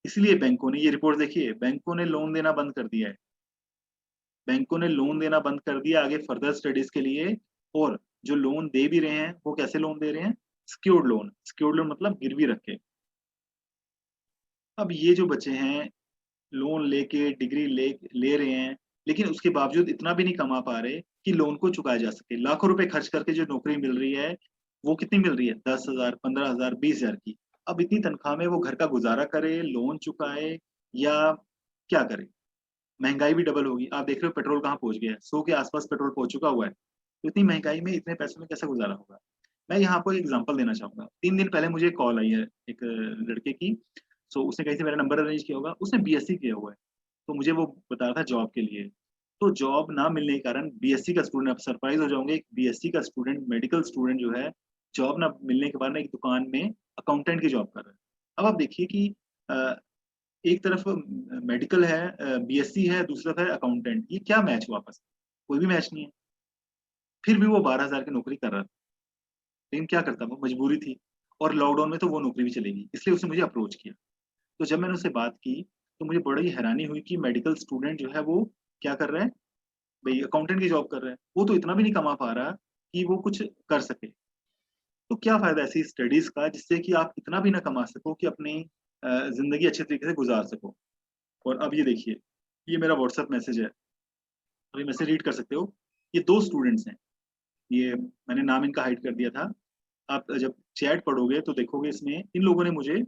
Speaker 1: इसलिए बैंकों ने, ये रिपोर्ट देखिए, बैंकों ने लोन देना बंद कर दिया है। बैंकों ने लोन देना बंद कर दिया आगे फर्दर स्टडीज़ के लिए, और जो लोन दे भी रहे हैं, वो कैसे लोन दे रहे हैं? Secured loan. सिक्योर्ड लोन मतलब गिरवी रख के। अब ये जो बच्चे हैं, लोन लेके डिग्री ले रहे हैं, लेकिन उसके बावजूद इतना भी नहीं कमा पा रहे कि लोन को चुकाया जा सके। लाखों रुपए खर्च करके जो नौकरी मिल रही है, वो कितनी मिल रही है? 10,000, 15,000, 20,000 की। अब इतनी तनख्वाह में वो घर का गुज़ारा करे, लोन चुकाए या क्या करे? महँगाई भी डबल होगी। आप देख रहे हो पेट्रोल कहाँ पहुँच गया है, 100 के आस-पास पेट्रोल पहुँच चुका हुआ है। तो इतनी महँगाई में इतने पैसों में कैसे गुज़ारा होगा? मैं यहाँ आपको एक एग्ज़ाम्पल देना चाहूँगा। 3 दिन पहले मुझे कॉल आई है एक लड़के की, सो उसने कहीं से मेरा नंबर अरेंज किया होगा, उसने बीएससी किया हुआ है। तो मुझे वो बता रहा था जॉब के लिए। तो जॉब ना मिलने के कारण बीएससी का स्टूडेंट, आप सरप्राइज़ हो जाओगे, एक बीएससी का स्टूडेंट, मेडिकल स्टूडेंट जो है, जॉब ना मिलने के बाद ना एक दुकान में अकाउंटेंट की जॉब कर रहा है। अब आप देखिए कि अ, एक तरफ मेडिकल है, बीएससी है, दूसरी तरफ है अकाउंटेंट। ये क्या मैच हुआ आपस में? कोई भी मैच नहीं है। फिर भी वो 12,000 की नौकरी कर रहा था। लेकिन क्या करता वो, मजबूरी थी और लॉकडाउन में तो वो नौकरी भी चली गई। इसलिए उसने मुझे अप्रोच किया। तो जब मैंने उससे बात की, तो मुझे बड़ी हैरानी हुई कि मेडिकल स्टूडेंट जो है वो क्या कर रहा है, भई अकाउंटेंट की जॉब कर रहा है। वो तो इतना भी नहीं कमा पा रहा कि वो कुछ कर सके। तो क्या फ़ायदा ऐसी स्टडीज़ का जिससे कि आप इतना भी ना कमा सको कि अपनी ज़िंदगी अच्छे तरीके से गुज़ार सको। और अब ये देखिए, ये मेरा व्हाट्सएप मैसेज है, और ये मैसेज रीड कर सकते हो। ये 2 स्टूडेंट्स हैं, ये मैंने नाम इनका हाइड कर दिया था। आप जब चैट पढ़ोगे तो देखोगे इसमें इन लोगों ने मुझे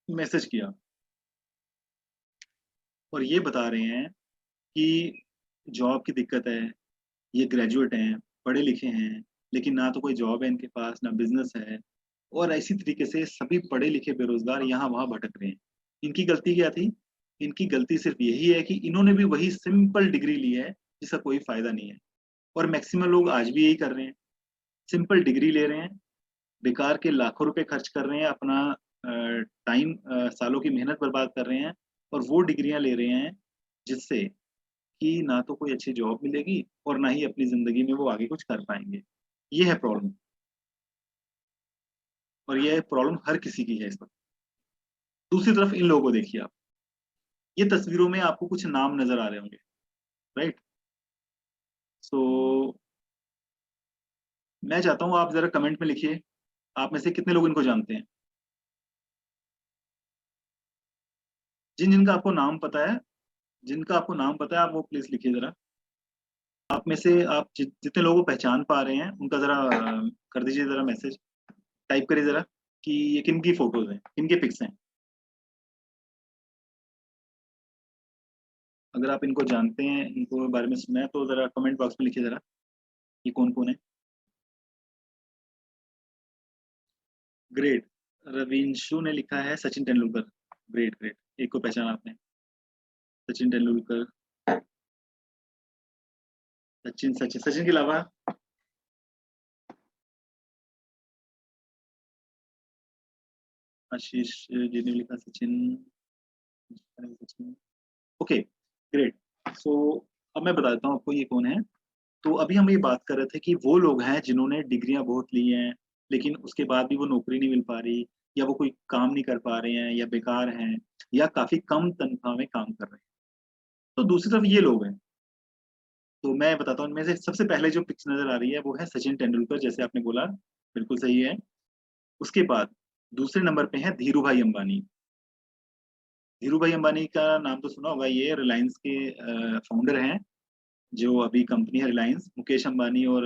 Speaker 1: मैसेज किया और ये बता रहे हैं कि जॉब की दिक्कत है, ये ग्रेजुएट हैं, पढ़े-लिखे हैं, लेकिन ना तो कोई जॉब है इनके पास, ना बिज़नेस है, और इसी तरीके से सभी पढ़े-लिखे बेरोज़गार यहाँ-वहाँ भटक रहे हैं। इनकी गलती क्या थी? इनकी गलती सिर्फ़ यही है कि इन्होंने भी वही सिंपल डिग्री ली है, जिसका कोई फ़ायदा नहीं है, और मैक्सिमम लोग आज भी यही कर रहे हैं। सिंपल डिग्री ले रहे हैं, बेकार के लाखों रुपए खर्च कर रहे हैं, अपना टाइम, सालों की मेहनत बर्बाद कर रहे हैं और वो डिग्रियाँ ले रहे हैं जिससे कि ना तो कोई अच्छी जॉब मिलेगी और ना ही अपनी ज़िंदगी में वो आगे कुछ कर पाएँगे। ये है प्रॉब्लम, और ये प्रॉब्लम हर किसी की है इस वक़्त। दूसरी तरफ इन लोगों को देखिए आप, ये तस्वीरों में आपको कुछ नाम नज़र आ रहे होंगे, राइट? सो मैं चाहता हूँ आप ज़रा कमेंट में लिखिए, आप में से कितने लोग इनको जानते हैं? जिनका आपको नाम पता है, जिनका आपको नाम पता है, आप वो प्लीज़ लिखिए ज़रा। आप में से आप जितने लोगों को पहचान पा रहे हैं, उनका ज़रा कर दीजिए ज़रा मैसेज, टाइप करिए ज़रा कि ये किनकी फ़ोटोज़ हैं, किनके पिक्स हैं। अगर आप इनको जानते हैं, इनको बारे में सुना है, तो ज़रा कमेंट बॉक्स में लिखिए ज़रा, कि कौन-कौन है। ग्रेट, रविंशु ने लिखा है सचिन तेंदुलकर। ग्रेट, ग्रेट, एक को पहचाना आपने, सचिन तेंदुलकर। सचिन सचिन सचिन के अलावा आशीष जी ने लिखा Sachin, Sachin. Okay, great. So अब मैं बता देता हूँ आपको ये कौन है। तो अभी हम ये बात कर रहे थे कि वो लोग हैं जिन्होंने डिग्रियाँ बहुत ली हैं, लेकिन उसके बाद भी वो नौकरी नहीं मिल पा रही, या वो कोई काम नहीं कर पा रहे हैं, या बेकार हैं, या काफ़ी कम तनख्वाह में काम कर रहे हैं। तो दूसरी तरफ ये लोग हैं, तो मैं बताता हूँ इनमें से सबसे पहले जो पिक्स नज़र आ रही है वो है सचिन तेंदुलकर, जैसे आपने बोला, बिल्कुल सही है। उसके बाद दूसरे नंबर पे हैं धीरूभाई अंबानी। धीरूभाई अंबानी का नाम तो सुना होगा, ये रिलायंस के फाउंडर हैं, जो अभी कंपनी है रिलायंस, मुकेश अंबानी और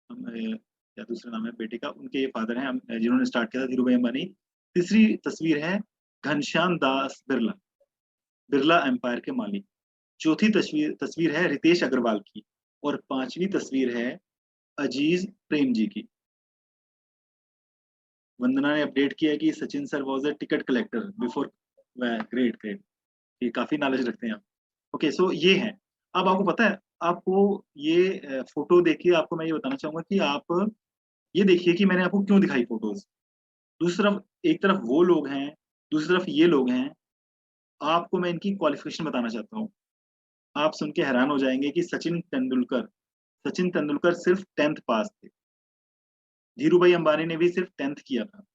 Speaker 1: क्या दूसरा नाम है बेटे का, उनके फादर हैं, जिन्होंने स्टार्ट किया था धीरूभाई अंबानी। तीसरी तस्वीर है घनश्याम दास बिरला, बिरला एम्पायर के मालिक। चौथी तस्वीर तस्वीर है रितेश अग्रवाल की, और 5वीं तस्वीर है अजीज प्रेम जी की। वंदना ने अपडेट किया है कि Sachin sir was a ticket collector before. Great, great. ये काफ़ी नॉलेज रखते हैं आप। ओके, सो ये हैं। अब आपको पता है, आपको ये फ़ोटो देख के आपको मैं ये बताना चाहूँगा कि आप ये देखिए कि मैंने आपको क्यों दिखाई फ़ोटोज़। दूसरी तरफ एक तरफ वो लोग हैं, दूसरी तरफ ये लोग हैं। आपको मैं इनकी क्वालिफ़िकेशन बताना चाहता हूँ। आप सुन के हैरान हो जाएँगे कि सचिन तेंदुलकर सिर्फ़ 10th पास थे। धीरूभाई अंबानी ने भी सिर्फ़ 10th किया था।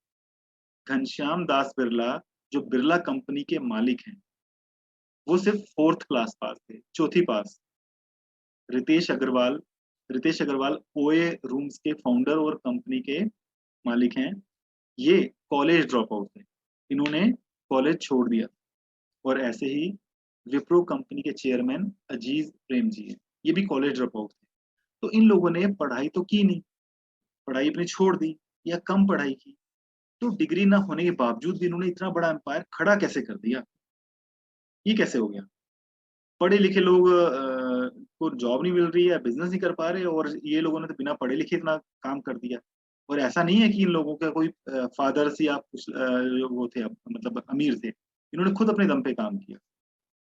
Speaker 1: घनश्याम दास बिरला, जो बिरला कंपनी के मालिक हैं, वो सिर्फ़ 4th क्लास पास थे, चौथी पास। रितेश अग्रवाल रितेश अग्रवाल ओए रूम्स के फाउंडर और कंपनी के मालिक हैं। ये कॉलेज ड्रॉप आउट थे। इन्होंने कॉलेज छोड़ दिया, और ऐसे ही विप्रो कंपनी के चेयरमैन अजीज प्रेम जी हैं। ये भी कॉलेज ड्रॉप आउट थे। तो इन लोगों ने पढ़ाई तो की नहीं, पढ़ाई अपनी छोड़ दी, या कम पढ़ाई की। तो डिग्री ना होने के बावजूद भी इन्होंने इतना बड़ा एम्पायर खड़ा कैसे कर दिया? ये कैसे हो गया? पढ़े लिखे लोग को जॉब नहीं मिल रही है, बिज़नेस नहीं कर पा रहे, और ये लोगों ने तो बिना पढ़े लिखे इतना काम कर दिया। और ऐसा नहीं है कि इन लोगों का कोई फादर्स या कुछ वो थे, मतलब अमीर थे। इन्होंने खुद अपने दम पे काम किया।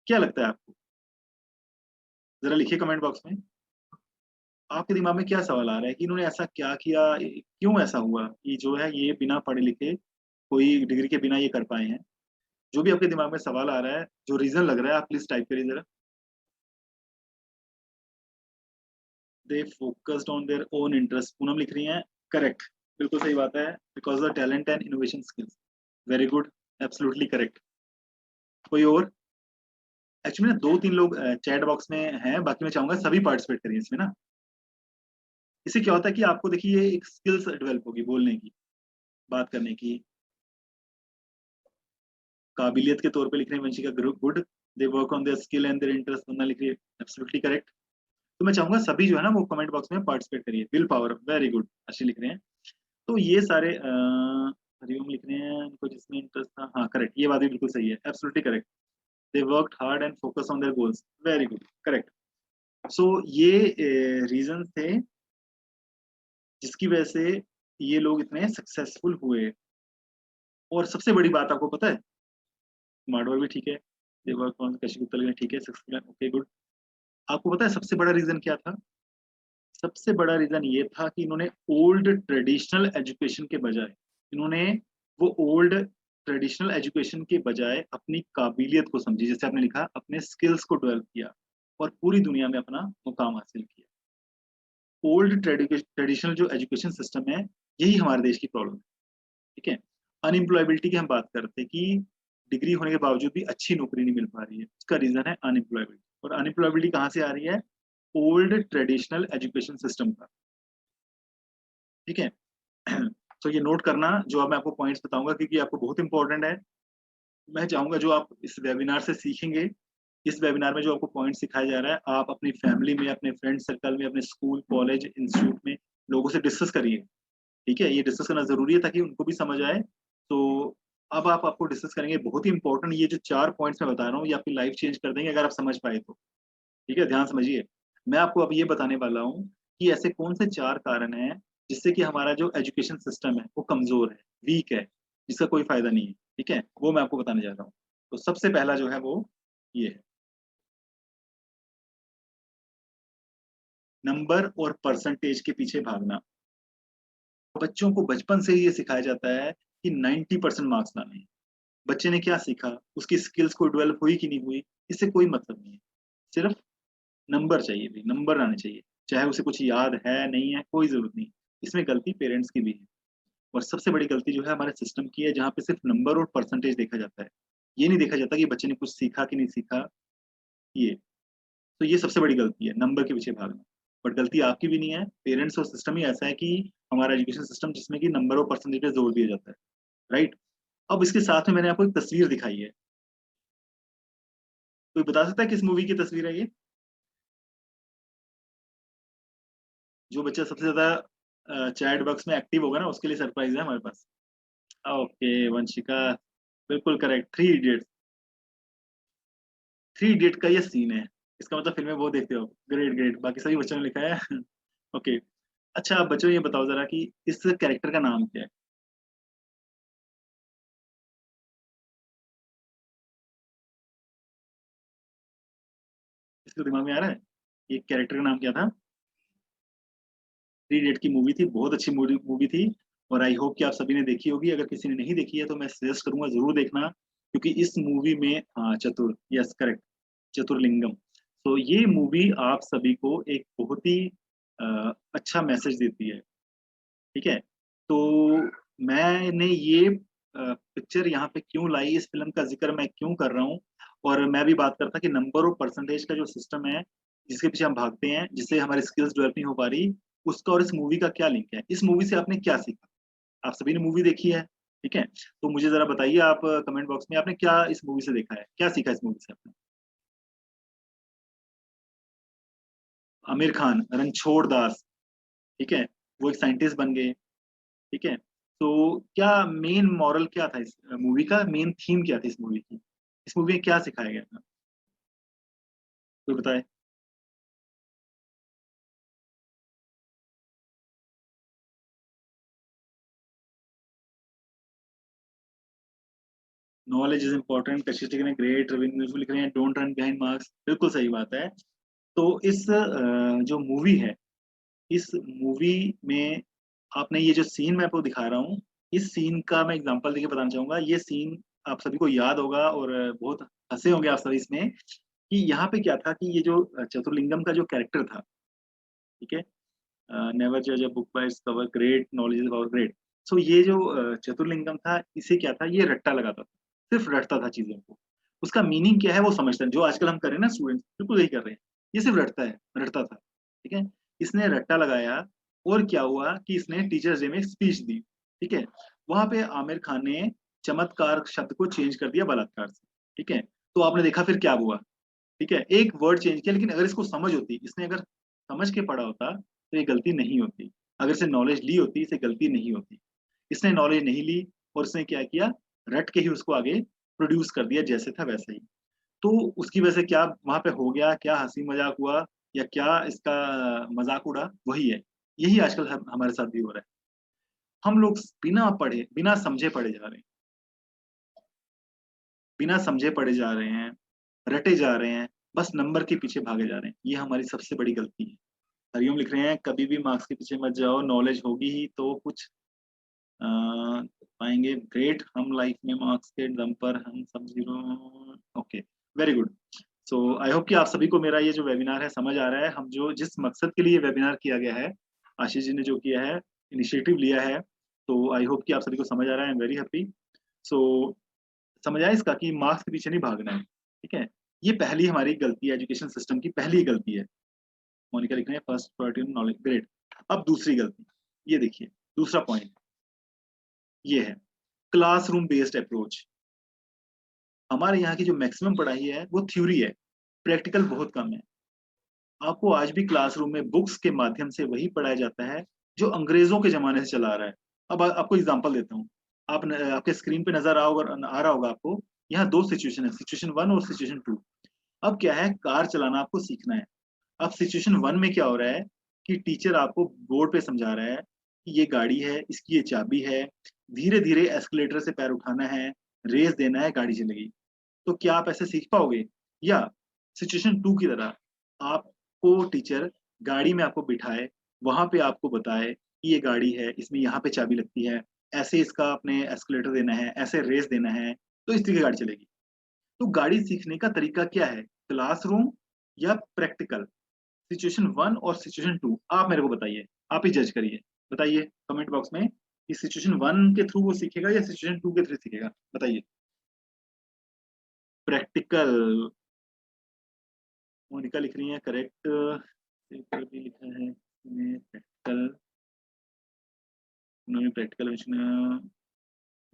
Speaker 1: क्या लगता है आपको? ज़रा लिखिए कमेंट बॉक्स में। आपके दिमाग में क्या सवाल आ रहा है कि इन्होंने ऐसा क्या किया? क्यों ऐसा हुआ कि जो है ये बिना पढ़े लिखे, कोई डिग्री के बिना ये कर पाए हैं? जो भी आपके दिमाग में सवाल आ रहा है, जो रीज़न लग रहा है, आप प्लीज़ टाइप करिए ज़रा। They focused on their own interest, Poonam लिख रही हैं, करेक्ट, बिल्कुल सही बात है, because the talent and innovation skills. Very good, absolutely correct. कोई और? एक्चुअली ना 2-3 लोग चैट बॉक्स में हैं, बाकी मैं चाहूँगा सभी पार्टिसिपेट करिए इसमें ना। इससे क्या होता है कि आपको देखिए ये एक स्किल्स डेवलप होगी बोलने की, बात करने की। काबिलियत के तौर पे लिख रहे हैं Vanshika, good. They work on their skill and their interest, वरना लिख रही है, एब्सोल्युटली करेक्ट। तो मैं चाहूँगा सभी जो है ना वो कमेंट बॉक्स में पार्टिसिपेट करिए। विल पावर, वेरी गुड, अच्छे लिख रहे हैं। तो ये सारे हरिओम लिख रहे हैं, इनको जिसमें इंटरेस्ट था, हाँ करेक्ट, ये बात भी बिल्कुल सही है, absolutely correct. They worked hard and focus on their goals, very good, correct. So ये रीज़न थे जिसकी वजह से ये लोग इतने सक्सेसफुल हुए। और सबसे बड़ी बात आपको पता है, स्मार्ट वर्क भी ठीक है, दे वर्क ऑन कशिश गुप्ता लिख रहे हैं, ठीक है, सक्सेसफुल है, ओके गुड। आपको पता है सबसे बड़ा रीज़न क्या था? सबसे बड़ा रीज़न ये था कि इन्होंने ओल्ड ट्रेडिशनल एजुकेशन के बजाय, इन्होंने वो ओल्ड ट्रेडिशनल एजुकेशन के बजाय अपनी काबिलियत को समझी, जैसे आपने लिखा अपने स्किल्स को डेवलप किया और पूरी दुनिया में अपना मुकाम हासिल किया। ओल्ड ट्रेडिशनल जो एजुकेशन सिस्टम है, यही हमारे देश की प्रॉब्लम है। ठीक है, अनएम्प्लॉयबिलिटी की हम बात करते हैं कि डिग्री होने के बावजूद भी अच्छी नौकरी नहीं मिल पा रही है, उसका रीजन है अनएम्प्लॉयबिलिटी। और अनएम्प्लॉयबिलिटी कहाँ से आ रही है? ओल्ड ट्रेडिशनल एजुकेशन सिस्टम का। ठीक है, तो ये नोट करना, जो अब मैं आपको पॉइंट्स बताऊंगा क्योंकि आपको बहुत इंपॉर्टेंट है। मैं चाहूंगा जो आप इस वेबिनार से सीखेंगे, इस वेबिनार में जो आपको पॉइंट सिखाया जा रहा है, आप अपनी फैमिली में, अपने फ्रेंड सर्कल में, अपने स्कूल, कॉलेज, इंस्टीट्यूट में लोगों से डिस्कस करिए। ठीक है, ये डिस्कस करना जरूरी है ताकि उनको भी समझ आए। तो अब आपको डिस्कस करेंगे, बहुत ही इंपॉर्टेंट, ये जो 4 पॉइंट्स मैं बता रहा हूँ ये आपकी लाइफ चेंज कर देंगे अगर आप समझ पाए तो। ठीक है, ध्यान समझिए। मैं आपको अब ये बताने वाला हूँ कि ऐसे कौन से 4 कारण हैं जिससे कि हमारा जो एजुकेशन सिस्टम है वो कमजोर है, वीक है, जिसका कोई फायदा नहीं है। ठीक है, वो मैं आपको बताने जा रहा हूँ। तो सबसे पहला जो है वो ये है, नंबर और परसेंटेज के पीछे भागना। बच्चों को बचपन से ही ये सिखाया जाता है कि 90% मार्क्स लाने हैं। बच्चे ने क्या सीखा, उसकी स्किल्स को डेवलप हुई कि नहीं हुई, इससे कोई मतलब नहीं है। सिर्फ नंबर चाहिए भाई, नंबर आने चाहिए, चाहे उसे कुछ याद है नहीं है कोई जरूरत नहीं। इसमें गलती पेरेंट्स की भी है, और सबसे बड़ी गलती जो है हमारे सिस्टम की है, जहाँ पे सिर्फ नंबर और परसेंटेज देखा जाता है। ये नहीं देखा जाता कि बच्चे ने कुछ सीखा कि नहीं सीखा। ये तो ये सबसे बड़ी गलती है, नंबर के पीछे भागना। बट गलती आपकी भी नहीं है, पेरेंट्स और सिस्टम ही ऐसा है कि हमारा एजुकेशन सिस्टम जिसमें कि नंबर और परसेंटेज पे जोर दिया जाता है। राइट, अब इसके साथ में मैंने आपको एक तस्वीर दिखाई है। कोई बता सकता है किस मूवी की तस्वीर है ये? जो बच्चा सबसे ज्यादा चैट बॉक्स में एक्टिव होगा ना, उसके लिए सरप्राइज है हमारे पास। ओके वंशिका, बिल्कुल करेक्ट, 3 इडियट्स। 3 इडियट का ये सीन है, इसका मतलब फिल्में बहुत देखते हो। ग्रेट ग्रेट, बाकी सभी बच्चों ने लिखा है। ओके, अच्छा आप बच्चों ये बताओ जरा कि इस कैरेक्टर का नाम क्या है? इसके दिमाग में आ रहा है ये कैरेक्टर का नाम क्या था? 3 इडियट की मूवी थी, बहुत अच्छी मूवी थी, और आई होप कि आप सभी ने देखी होगी। अगर किसी ने नहीं देखी है तो मैं सजेस्ट करूंगा जरूर देखना, क्योंकि इस मूवी में, हाँ चतुर, यस करेक्ट, चतुर्लिंगम। तो ये मूवी आप सभी को एक बहुत ही अच्छा मैसेज देती है। ठीक है, तो मैंने ये पिक्चर यहाँ पे क्यों लाई, इस फिल्म का जिक्र मैं क्यों कर रहा हूँ, और मैं भी बात करता कि नंबर और परसेंटेज का जो सिस्टम है जिसके पीछे हम भागते हैं, जिससे हमारी स्किल्स डेवलप नहीं हो पा रही, उसका और इस मूवी का क्या लिंक है, इस मूवी से आपने क्या सीखा? आप सभी ने मूवी देखी है, ठीक है, तो मुझे जरा बताइए आप कमेंट बॉक्स में आपने क्या इस मूवी से देखा है, क्या सीखा इस मूवी से आपने? आमिर खान, रणछोड़ दास, ठीक है, वो एक साइंटिस्ट बन गए। ठीक है, तो क्या मेन मॉरल क्या था, इस मूवी का मेन थीम क्या थी इस मूवी की, इस मूवी में क्या सिखाया गया था, कोई बताए? नॉलेज इज इंपॉर्टेंट, कशिश ने ग्रेट, रविंद्र लिख रहे हैं डोंट रन बिहाइंड मार्क्स, बिल्कुल सही बात है। तो इस जो मूवी है, इस मूवी में आपने ये जो सीन मैं आपको दिखा रहा हूँ, इस सीन का मैं एग्जांपल देके बताना चाहूंगा। ये सीन आप सभी को याद होगा और बहुत हंसे होंगे आप सभी इसमें, कि यहाँ पे क्या था कि ये जो चतुर्लिंगम का जो कैरेक्टर था, ठीक है, नेवर जज a book by its cover, great knowledge is about great. So ये जो चतुर्लिंगम था, इसे क्या था, ये रट्टा लगाता था, सिर्फ रटता था चीजों को। उसका मीनिंग क्या है वो समझता है, जो आजकल हम कर रहे हैं ना स्टूडेंट्स, बिल्कुल यही कर रहे हैं। ये सिर्फ रटता है, रटता था। ठीक है, इसने रट्टा लगाया, और क्या हुआ कि इसने टीचर्स डे में स्पीच दी। ठीक है, वहां पे आमिर खान ने चमत्कार शब्द को चेंज कर दिया बलात्कार से। ठीक है, तो आपने देखा फिर क्या हुआ। ठीक है, एक वर्ड चेंज किया, लेकिन अगर इसको समझ होती, इसने अगर समझ के पढ़ा होता तो ये गलती नहीं होती। अगर इसे नॉलेज ली होती, इसे गलती नहीं होती। इसने नॉलेज नहीं ली, और इसने क्या किया, रट के ही उसको आगे प्रोड्यूस कर दिया, जैसे था वैसे ही। तो उसकी वजह से क्या वहां पे हो गया, क्या हंसी मजाक हुआ, या क्या इसका मजाक उड़ा, वही है। यही आजकल हमारे साथ भी हो रहा है। हम लोग बिना पढ़े, बिना समझे पढ़े जा रहे हैं, बिना समझे पढ़े जा रहे हैं, रटे जा रहे हैं, बस नंबर के पीछे भागे जा रहे हैं। ये हमारी सबसे बड़ी गलती है। हरिओम लिख रहे हैं कभी भी मार्क्स के पीछे मत जाओ, नॉलेज होगी ही तो कुछ पाएंगे बताएंगे। ग्रेट, हम लाइफ में मार्क्स के दम पर हम सब zero. Okay, very good. So I hope कि आप सभी को मेरा ये जो वेबिनार है समझ आ रहा है। हम जो जिस मकसद के लिए ये वेबिनार किया गया है, आशीष जी ने जो किया है, इनिशिएटिव लिया है, तो आई होप कि आप सभी को समझ आ रहा है। I am very happy. So समझ आया इसका कि मार्क्स के पीछे नहीं भागना है, ठीक है। ये पहली हमारी गलती है, एजुकेशन सिस्टम की पहली गलती है। मोनिका लिख रहे हैं फर्स्ट प्रायोरिटी नॉलेज, ग्रेट। अब दूसरी गलती, ये देखिए दूसरा पॉइंट ये है क्लासरूम बेस्ड अप्रोच। हमारे यहाँ की जो मैक्सिमम पढ़ाई है वो थ्योरी है, प्रैक्टिकल बहुत कम है। आपको आज भी क्लासरूम में बुक्स के माध्यम से वही पढ़ाया जाता है जो अंग्रेजों के जमाने से चला आ रहा है। अब आपको एग्जांपल देता हूँ। आपके स्क्रीन पे नजर आ रहा होगा आपको, यहाँ दो सिचुएशन है, सिचुएशन 1 और सिचुएशन 2। अब क्या है, कार चलाना आपको सीखना है। अब सिचुएशन 1 में क्या हो रहा है कि टीचर आपको बोर्ड पे समझा रहा है कि ये गाड़ी है, इसकी ये चाबी है, धीरे धीरे एस्केलेटर से पैर उठाना है, रेस देना है, गाड़ी चलेगी। तो क्या आप ऐसे सीख पाओगे? या सिचुएशन 2 की तरह आपको टीचर गाड़ी में आपको बिठाए, वहां पे आपको बताए कि ये गाड़ी है, इसमें यहाँ पे चाबी लगती है, ऐसे इसका अपने एस्केलेटर देना है, ऐसे रेस देना है, तो इस तरीके गाड़ी चलेगी। तो गाड़ी सीखने का तरीका क्या है, क्लासरूम या प्रैक्टिकल? सिचुएशन 1 और सिचुएशन 2 आप मेरे को बताइए, आप ही जज करिए। बताइए कमेंट बॉक्स में कि सिचुएशन 1 के थ्रू वो सीखेगा या सिचुएशन 2 के थ्रू सीखेगा, बताइए। प्रैक्टिकल, मोनिका लिख रही है करेक्ट, पेपर भी लिखा है इसमें प्रैक्टिकल, उन्होंने प्रैक्टिकल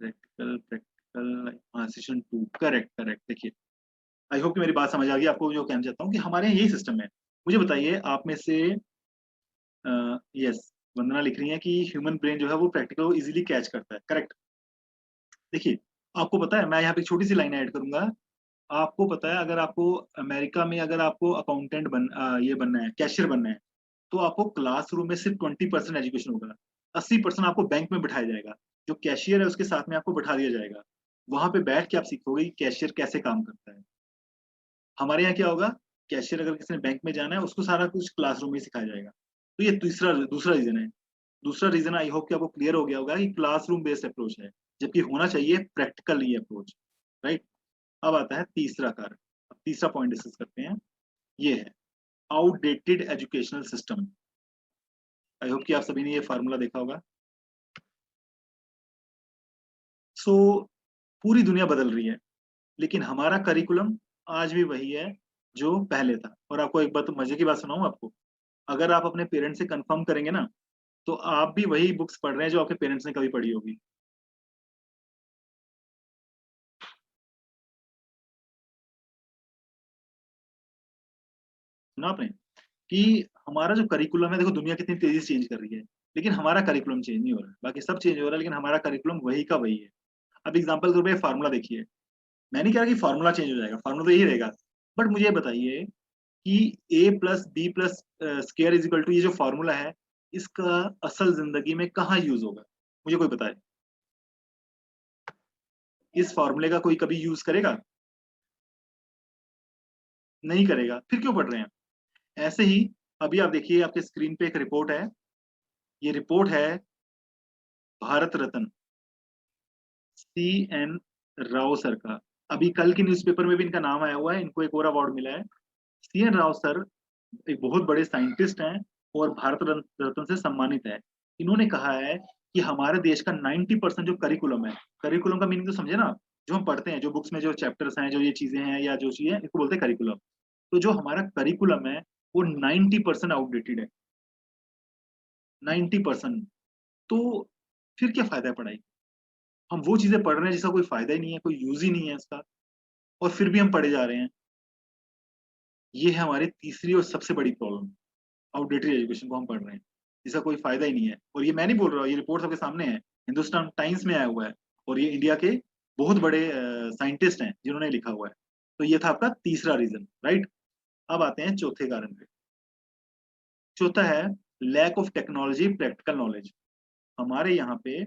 Speaker 1: प्रैक्टिकल प्रैक्टिकल, हाँ सेशन 2 करेक्ट करेक्ट। देखिए आई होप कि मेरी बात समझ आ गई आपको। जो कहना चाहता हूँ कि हमारे यहाँ यही सिस्टम है। मुझे बताइए आप में से, यस वंदना लिख रही है कि ह्यूमन ब्रेन जो है वो प्रैक्टिकल को इजीली कैच करता है, करेक्ट। देखिए आपको पता है, मैं यहाँ पे एक छोटी सी लाइन ऐड करूंगा। आपको पता है अगर आपको अमेरिका में अगर आपको अकाउंटेंट ये बनना है, कैशियर बनना है, तो आपको क्लासरूम में सिर्फ 20% एजुकेशन होगा, 80% आपको बैंक में बिठाया जाएगा। जो कैशियर है उसके साथ में आपको बैठा दिया जाएगा, वहां पे बैठ के आप सीखोगे कि कैशियर कैसे काम करता है। हमारे यहाँ क्या होगा, कैशियर अगर किसी ने बैंक में जाना है उसको सारा कुछ क्लासरूम में सिखाया जाएगा। तो ये दूसरा रीजन है। दूसरा रीजन आई होप कि आपको क्लियर हो गया होगा कि क्लासरूम बेस्ड अप्रोच है, जबकि होना चाहिए प्रैक्टिकल ये अप्रोच, राइट। अब आता है तीसरा कारण। अब तीसरा पॉइंट डिस्कस करते हैं, ये है outdated educational system. I hope कि आप सभी ने ये फार्मूला देखा होगा। सो पूरी दुनिया बदल रही है, लेकिन हमारा करिकुलम आज भी वही है जो पहले था। और आपको एक बात, मजे की बात सुनाऊं आपको, अगर आप अपने पेरेंट्स से कंफर्म करेंगे ना, तो आप भी वही बुक्स पढ़ रहे हैं जो आपके पेरेंट्स ने कभी पढ़ी होगी। सुना आपने कि हमारा जो करिकुलम है, देखो दुनिया कितनी तेजी से चेंज कर रही है, लेकिन हमारा करिकुलम चेंज नहीं हो रहा है। बाकी सब चेंज हो रहा है, लेकिन हमारा करिकुलम वही का वही है। अब एग्जाम्पल के तौर पे फार्मूला देखिए, मैं नहीं कह रहा कि फार्मूला चेंज हो जाएगा, फार्मूला तो यही रहेगा। बट मुझे बताइए कि A plus B plus square is equal to, ये जो फार्मूला है, इसका असल जिंदगी में कहाँ यूज होगा? मुझे कोई बताए, इस फार्मूले का कोई कभी यूज करेगा? नहीं करेगा। फिर क्यों पढ़ रहे हैं? ऐसे ही अभी आप देखिए, आपके स्क्रीन पे एक रिपोर्ट है, ये रिपोर्ट है भारत रत्न CN राव सर का। अभी कल के न्यूज़पेपर में भी इनका नाम आया हुआ है, इनको एक और अवार्ड मिला है। CN राव सर एक बहुत बड़े साइंटिस्ट हैं और भारत रत्न से सम्मानित है। इन्होंने कहा है कि हमारे देश का 90% जो करिकुलम है, करिकुलम का मीनिंग तो समझे ना, जो हम पढ़ते हैं, जो बुक्स में जो चैप्टर्स हैं, जो ये चीजें हैं या जो चीजें हैं, इसको बोलते हैं करिकुलम। तो जो हमारा करिकुलम है वो 90% आउटडेटेड है, 90%। तो फिर क्या फायदा है पढ़ाई? हम वो चीजें पढ़ रहे हैं जिसका कोई फायदा ही नहीं है, कोई यूज ही नहीं है इसका, और फिर भी हम पढ़े जा रहे हैं। ये है हमारी तीसरी और सबसे बड़ी प्रॉब्लम, आउटडेटेड एजुकेशन को हम पढ़ रहे हैं जिसका कोई फायदा ही नहीं है। और ये मैं नहीं बोल रहा हूँ, ये रिपोर्ट सबके सामने है, हिंदुस्तान टाइम्स में आया हुआ है, और ये इंडिया के बहुत बड़े साइंटिस्ट हैं जिन्होंने लिखा हुआ है। तो ये था आपका तीसरा रीजन, राइट। अब आते हैं चौथे कारण पे। चौथा है lack of technology practical knowledge. हमारे यहाँ पे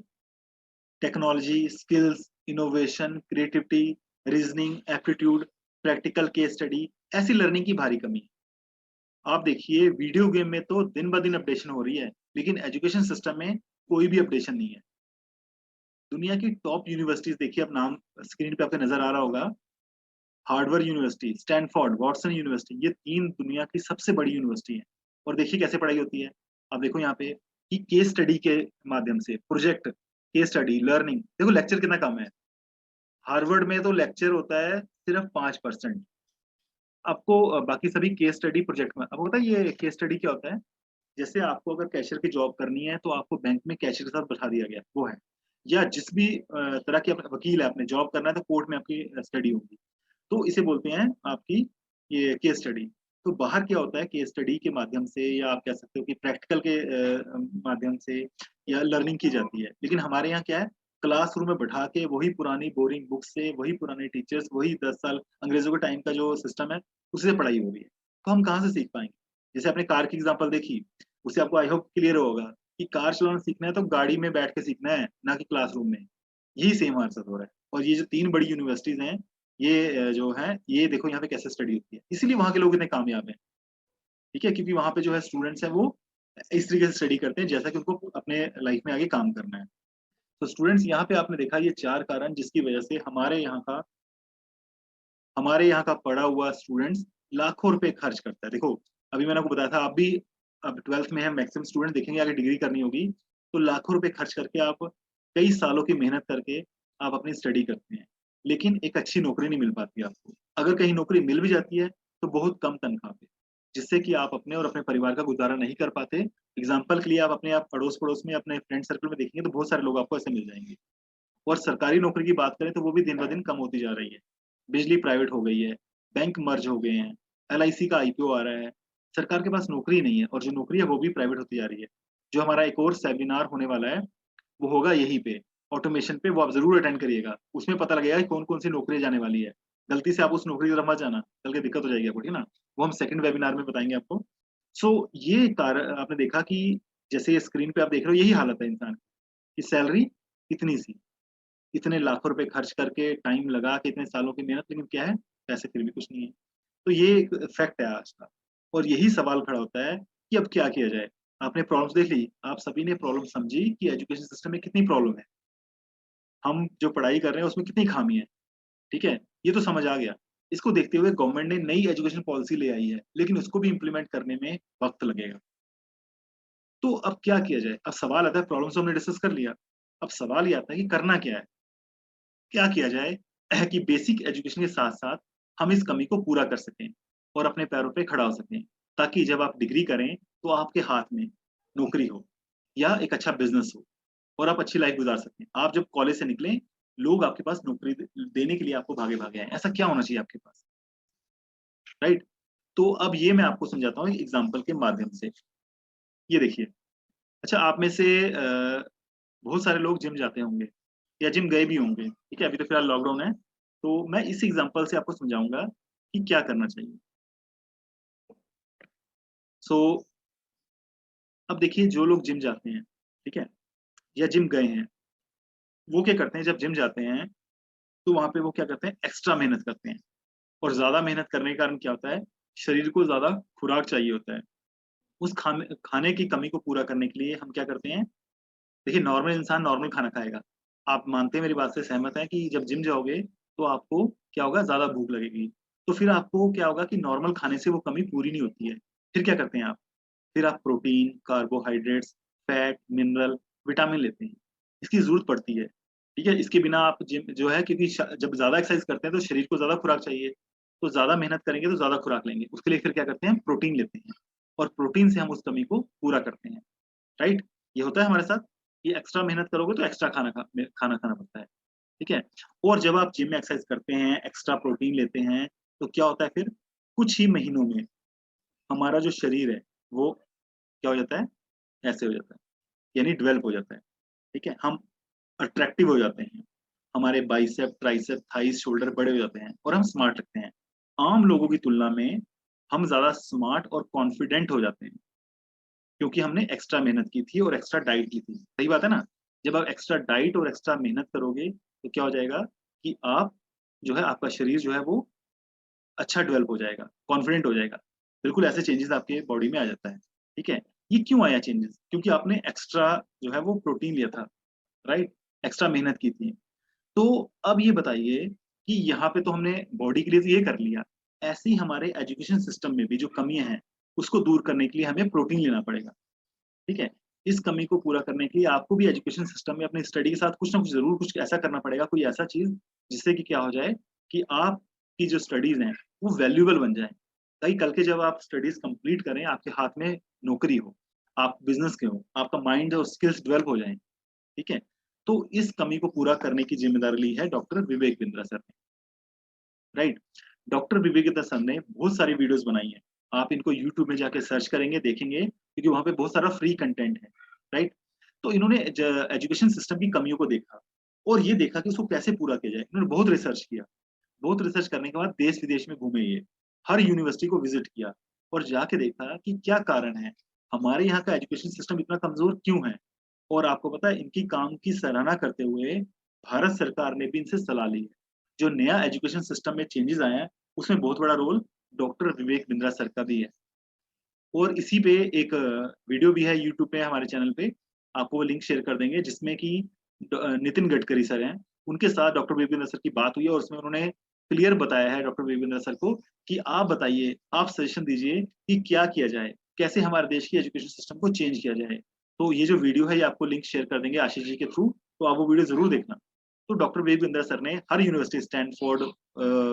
Speaker 1: technology, skills, innovation, creativity, reasoning, aptitude, practical case study, ऐसी लर्निंग की भारी कमी है। आप देखिए वीडियो गेम में तो दिन ब दिन अपडेशन हो रही है, लेकिन एजुकेशन सिस्टम में कोई भी अपडेशन नहीं है। दुनिया की टॉप यूनिवर्सिटीज देखिए, अब नाम स्क्रीन पे आपके नजर आ रहा होगा। Harvard university, Stanford, Watson university, ये 3 दुनिया की सबसे बड़ी यूनिवर्सिटी है। और देखिए कैसे पढ़ाई होती है। अब देखो यहाँ पे कि केस स्टडी के माध्यम से, प्रोजेक्ट, केस स्टडी, लर्निंग, देखो लेक्चर कितना कम है। हार्वर्ड में तो लेक्चर होता है सिर्फ 5%। आपको बाकी सभी केस स्टडी प्रोजेक्ट में। आपको पता है ये केस स्टडी क्या होता है? जैसे आपको अगर कैशियर की जॉब करनी है तो आपको बैंक में कैशियर के साथ बैठा दिया गया, वो है। या जिस भी तरह के वकील है, आपने जॉब करना है तो कोर्ट में आपकी स्टडी होगी, तो इसे बोलते हैं आपकी ये केस स्टडी। तो बाहर क्या होता है, केस स्टडी के माध्यम से या आप कह सकते हो कि प्रैक्टिकल के माध्यम से या लर्निंग की जाती है। लेकिन हमारे यहाँ क्या है, क्लासरूम में बैठा के वही पुरानी बोरिंग बुक से, वही पुराने टीचर्स, वही 10 साल अंग्रेजों के टाइम का जो सिस्टम है, उसी से पढ़ाई हो रही है। तो हम कहाँ से सीख पाएंगे? जैसे आपने कार की एग्जाम्पल देखी, उससे आपको आई होप क्लियर होगा कि कार चलाना सीखना है तो गाड़ी में बैठ के सीखना है, ना कि क्लासरूम में। यही सेम हमारे साथ हो रहा है। और ये जो 3 बड़ी यूनिवर्सिटीज हैं, ये जो है, ये देखो यहाँ पे कैसे स्टडी होती है। इसीलिए वहाँ के लोग इतने कामयाब हैं, ठीक है? क्योंकि वहाँ पे जो है स्टूडेंट्स हैं, वो इस तरीके से स्टडी करते हैं जैसा कि उनको अपने लाइफ में आगे काम करना है। तो स्टूडेंट्स, यहाँ पे आपने देखा ये 4 कारण जिसकी वजह से हमारे यहाँ का पढ़ा हुआ स्टूडेंट्स लाखों रुपए खर्च करता है। देखो, अभी मैंने आपको बताया था, आप भी अब 12th में है, मैक्सिमम स्टूडेंट देखेंगे आगे डिग्री करनी होगी, तो लाखों रुपए खर्च करके आप कई सालों की मेहनत करके आप अपनी स्टडी करते हैं। लेकिन एक अच्छी नौकरी नहीं मिल पाती आपको। अगर कहीं नौकरी मिल भी जाती है, तो बहुत कम तनख्वाह पे, जिससे कि आप अपने और अपने परिवार का गुज़ारा नहीं कर पाते। एग्ज़ाम्पल के लिए आप अड़ोस-पड़ोस में अपने फ्रेंड सर्कल में देखेंगे तो बहुत सारे लोग आपको ऐसे मिल जाएँगे। और सरकारी नौकरी की बात करें तो वो भी दिन-ब-दिन कम होती जा रही है। बिजली प्राइवेट हो गई है, बैंक मर्ज हो गए हैं, एलआईसी का आईपीओ आ रहा है। सरकार के पास नौकरी नहीं है और जो नौकरी है वो भी प्राइवेट होती जा रही है। जो हमारा एक और सेमिनार होने वाला है, वो होगा यहीं पे, ऑटोमेशन पे, वो आप ज़रूर अटेंड करिएगा। उसमें पता लगेगा कि कौन-कौन सी नौकरी जाने वाली है। गलती से आप उस नौकरी की तरफ मत जाना, कल को दिक्कत हो जाएगी आपको, ठीक है ना? वो हम सेकंड वेबिनार में बताएँगे आपको। सो ये आपने देखा कि जैसे ये स्क्रीन पे आप देख रहे हो, यही हालत है इंसान की, कि सैलरी इतनी सी, इतने लाखों रुपए खर्च करके, टाइम लगा के, इतने सालों की मेहनत, लेकिन क्या है? पैसे फिर भी कुछ नहीं है। तो ये एक फैक्ट है आज का। और यही सवाल खड़ा होता है कि अब क्या किया जाए? आपने प्रॉब्लम्स देख ली, आप सभी ने प्रॉब्लम समझी कि एजुकेशन सिस्टम में कितनी प्रॉब्लम है। हम जो पढ़ाई कर रहे हैं उसमें कितनी खामी है, ठीक है? ये तो समझ आ गया। इसको देखते हुए गवर्नमेंट ने नई एजुकेशन पॉलिसी ले आई है, लेकिन उसको भी इम्प्लीमेंट करने में वक़्त लगेगा। तो अब क्या किया जाए? अब सवाल आता है, प्रॉब्लम्स तो हमने डिस्कस कर लिया। अब सवाल ये आता है कि करना क्या है? क्या किया जाए कि बेसिक एजुकेशन के साथ-साथ हम इस कमी को पूरा कर सकें और अपने पैरों पे खड़ा हो सकें, ताकि जब आप डिग्री करें, तो आपके हाथ में नौकरी हो या एक अच्छा बिज़नेस हो और आप अच्छी लाइफ़ गुज़ार सकें। आप जब कॉलेज से निकलें, लोग आपके पास नौकरी देने के लिए आपको भागे-भागे आएँ। ऐसा क्या होना चाहिए आपके पास, राइट? तो अब ये मैं आपको समझाता हूँ एक एग्ज़ाम्पल के माध्यम से। ये देखिए, अच्छा, आप में से बहुत सारे लोग जिम जाते होंगे या जिम गए भी होंगे, ठीक है? अभी तो फिलहाल लॉकडाउन है, तो मैं इस एग्ज़ाम्पल से आपको समझाऊँगा कि क्या करना चाहिए। सो अब देखिए, जो लोग जिम जाते हैं, ठीक है? या जिम गए हैं, वो क्या करते हैं जब जिम जाते हैं, तो वहाँ पे वो क्या करते हैं, एक्स्ट्रा मेहनत करते हैं। और ज़्यादा मेहनत करने के कारण क्या होता है, शरीर को ज़्यादा खुराक चाहिए होता है। उस खाने की कमी को पूरा करने के लिए हम क्या करते हैं, देखिए नॉर्मल इंसान नॉर्मल खाना खाएगा। आप मानते हैं, मेरी बात से सहमत हैं कि जब जिम जाओगे तो आपको क्या होगा, ज़्यादा भूख लगेगी। तो फिर आपको क्या होगा कि नॉर्मल खाने से वो कमी पूरी नहीं होती है। फिर क्या करते हैं आप? फिर आप protein, carbohydrates, fat, mineral, vitamin लेते हैं। इसकी ज़रूरत पड़ती है, ठीक है? इसके बिना आप जिम जो है, क्योंकि जब ज़्यादा एक्सरसाइज़ करते हैं तो शरीर को ज़्यादा खुराक चाहिए। तो ज़्यादा मेहनत करेंगे तो ज़्यादा खुराक लेंगे। उसके लिए फिर क्या करते हैं, प्रोटीन लेते हैं और प्रोटीन से हम उस कमी को पूरा करते हैं, राइट? ये होता है हमारे साथ कि एक्स्ट्रा मेहनत करोगे तो एक्स्ट्रा खाना खाना पड़ता है, ठीक है? और जब आप जिम में एक्सरसाइज करते हैं, एक्स्ट्रा प्रोटीन लेते हैं, तो क्या होता है फिर? कुछ ही महीनों में हमारा जो शरीर है, वो क्या हो जाता है? ऐसे हो जाता है, यानी डेवलप हो जाता है, ठीक है? हम अट्रैक्टिव हो जाते हैं। हमारे बाइसेप, ट्राइसेप, थाइज़, शोल्डर बड़े हो जाते हैं और हम स्मार्ट लगते हैं। आम लोगों की तुलना में हम ज़्यादा स्मार्ट और कॉन्फिडेंट हो जाते हैं। क्योंकि हमने एक्स्ट्रा मेहनत की थी और एक्स्ट्रा डाइट ली थी। सही बात है ना? जब आप एक्स्ट्रा डाइट और एक्स्ट्रा मेहनत करोगे, तो क्या हो जाएगा कि आप जो है, आपका शरीर जो है वो अच्छा डेवलप हो जाएगा, कॉन्फिडेंट हो जाएगा। बिल्कुल ऐसे चेंजेज़ आपके बॉडी में आ जाता है, ठीक है? ये क्यों आया चेंजेज़? क्योंकि आपने एक्स्ट्रा जो है वो प्रोटीन लिया था, राइट? एक्स्ट्रा मेहनत की थी। तो अब ये बताइए कि यहाँ पे तो हमने बॉडी के लिए तो ये कर लिया, ऐसे ही हमारे एजुकेशन सिस्टम में भी जो कमियाँ हैं, उसको दूर करने के लिए हमें प्रोटीन लेना पड़ेगा, ठीक है? इस कमी को पूरा करने के लिए आपको भी एजुकेशन सिस्टम में अपनी स्टडी के साथ कुछ ना कुछ ज़रूर कुछ ऐसा करना पड़ेगा, कोई ऐसा चीज़ जिससे कि क्या हो जाए कि आपकी जो स्टडीज़ हैं, वो वैल्यूएबल बन जाएँ। ताकि कल के जब आप स्टडीज़ कंप्लीट करें, आपके हाथ में नौकरी हो, आप बिज़नेस के हो, आपका माइंड और स्किल्स डेवलप हो जाएँ, ठीक है? तो इस कमी को पूरा करने की ज़िम्मेदारी ली है डॉक्टर विवेक बिंद्रा सर ने, right? Doctor Vivek Bindra sir ने बहुत सारी वीडियोज़ बनाई हैं। आप इनको यूट्यूब में जाके सर्च करेंगे, देखेंगे क्योंकि वहाँ पे बहुत सारा फ्री कंटेंट है, राइट? तो इन्होंने एजुकेशन सिस्टम की कमियों को देखा और ये देखा कि उसको कैसे पूरा किया जाए। इन्होंने बहुत रिसर्च किया। बहुत रिसर्च करने के बाद देश-विदेश में घूमे ये। हर यूनिवर्सिटी को विज़िट किया और जाके देखा कि क्या कारण है? हमारे यहाँ का एजुकेशन सिस्टम इतना कमज़ोर क्यों है? और आपको पता है इनकी काम की सराहना करते हुए भारत सरकार ने भी इनसे सलाह ली है। जो नया एजुकेशन सिस्टम में चेंजेज़ आए हैं, उसमें बहुत बड़ा role doctor Vivek Bindra sir का भी है। और इसी पे एक वीडियो भी है यूट्यूब पे हमारे चैनल पे, आपको वो लिंक शेयर कर देंगे जिसमें कि नितिन गडकरी सर हैं, उनके साथ डॉक्टर विपिन सर की बात हुई है और उसमें उन्होंने क्लियर बताया है डॉक्टर विपिन सर को कि आप बताइए, आप सजेशन दीजिए कि क्या किया जाए? कैसे हमारे देश की एजुकेशन सिस्टम को चेंज किया जाए? तो ये जो वीडियो है ये आपको लिंक शेयर कर देंगे आशीष जी के थ्रू, तो आप वो वीडियो ज़रूर देखना। तो डॉक्टर विपिन सर ने हर यूनिवर्सिटी स्टैनफोर्ड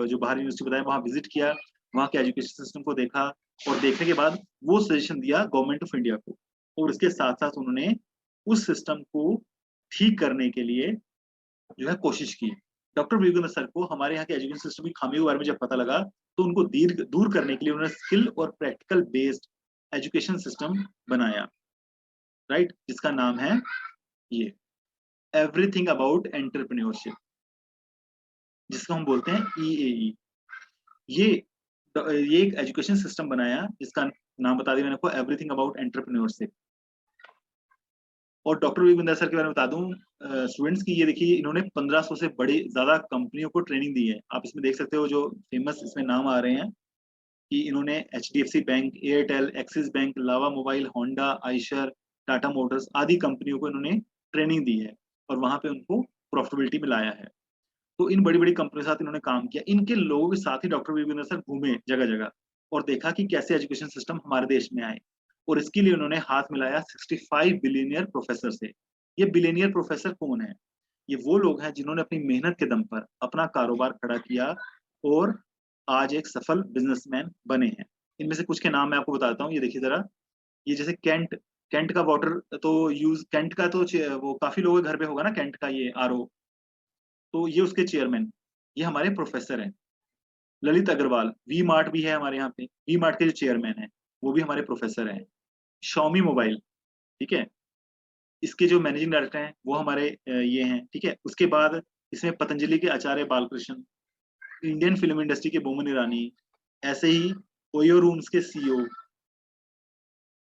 Speaker 1: जो बाहर यूनिवर्सिटी बताया वहाँ विज़िट किया, वहाँ के एजुकेशन सिस्टम को देखा और देखने के बाद वो सजेशन दिया गवर्नमेंट ऑफ इंडिया को और उसके साथ-साथ उन्होंने उस सिस्टम को ठीक करने के लिए जो है कोशिश की। डॉक्टर विवेकानंद सर को हमारे यहाँ के एजुकेशन सिस्टम की खामियों के बारे में जब पता लगा, तो उनको दूर करने के लिए उन्होंने स्किल और प्रैक्टिकल बेस्ड एजुकेशन सिस्टम बनाया, राइट? जिसका नाम है ये एवरीथिंग अबाउट एंटरप्रेन्योरशिप, जिसको हम बोलते हैं ईएई। ये ये एक एजुकेशन सिस्टम बनाया जिसका नाम बता दिया मैंने आपको एवरीथिंग अबाउट एंटरप्रेन्योरशिप। और डॉक्टर विवेक बिंद्रा सर के बारे में बता दूं स्टूडेंट्स की ये देखिए इन्होंने 1500 से बड़ी ज्यादा कंपनियों को ट्रेनिंग दी है। आप इसमें देख सकते हो जो फेमस इसमें नाम आ रहे हैं कि इन्होंने HDFC Bank, Airtel, Axis Bank, Lava mobile, Honda, Eicher, Tata Motors आदि कंपनियों को इन्होंने ट्रेनिंग दी है और वहां पे उनको प्रॉफिटेबिलिटी में लाया है। तो इन बड़ी-बड़ी कंपनियों के साथ इन्होंने काम किया। इनके लोगों के साथ ही डॉक्टर वीरेंद्र सर घूमे जगह-जगह और देखा कि कैसे एजुकेशन सिस्टम हमारे देश में आए और इसके लिए उन्होंने हाथ मिलाया 65 बिलियनियर प्रोफेसर से। ये बिलियनियर प्रोफेसर कौन है? ये वो लोग हैं जिन्होंने अपनी मेहनत के दम पर अपना कारोबार खड़ा किया और आज एक सफल बिज़नेसमैन बने हैं। इनमें से कुछ के नाम मैं आपको बताता हूँ। ये देखिए ज़रा, ये जैसे कैंट कैंट का वाटर तो यूज़ कैंट का तो वो काफ़ी लोगों के घर पे होगा ना कैंट का ये आरओ। तो ये उसके चेयरमैन, ये हमारे प्रोफ़ेसर हैं। ललित अग्रवाल, वी मार्ट भी है हमारे यहाँ पे, वी मार्ट के जो चेयरमैन हैं, वो भी हमारे प्रोफ़ेसर हैं। शाओमी मोबाइल, ठीक है? इसके जो मैनेजिंग डायरेक्टर हैं, वो हमारे ये हैं, ठीक है? उसके बाद इसमें पतंजलि के आचार्य बालकृष्ण, इंडियन फ़िल्म इंडस्ट्री के बोमन ईरानी, ऐसे ही ओयो रूम्स के सीईओ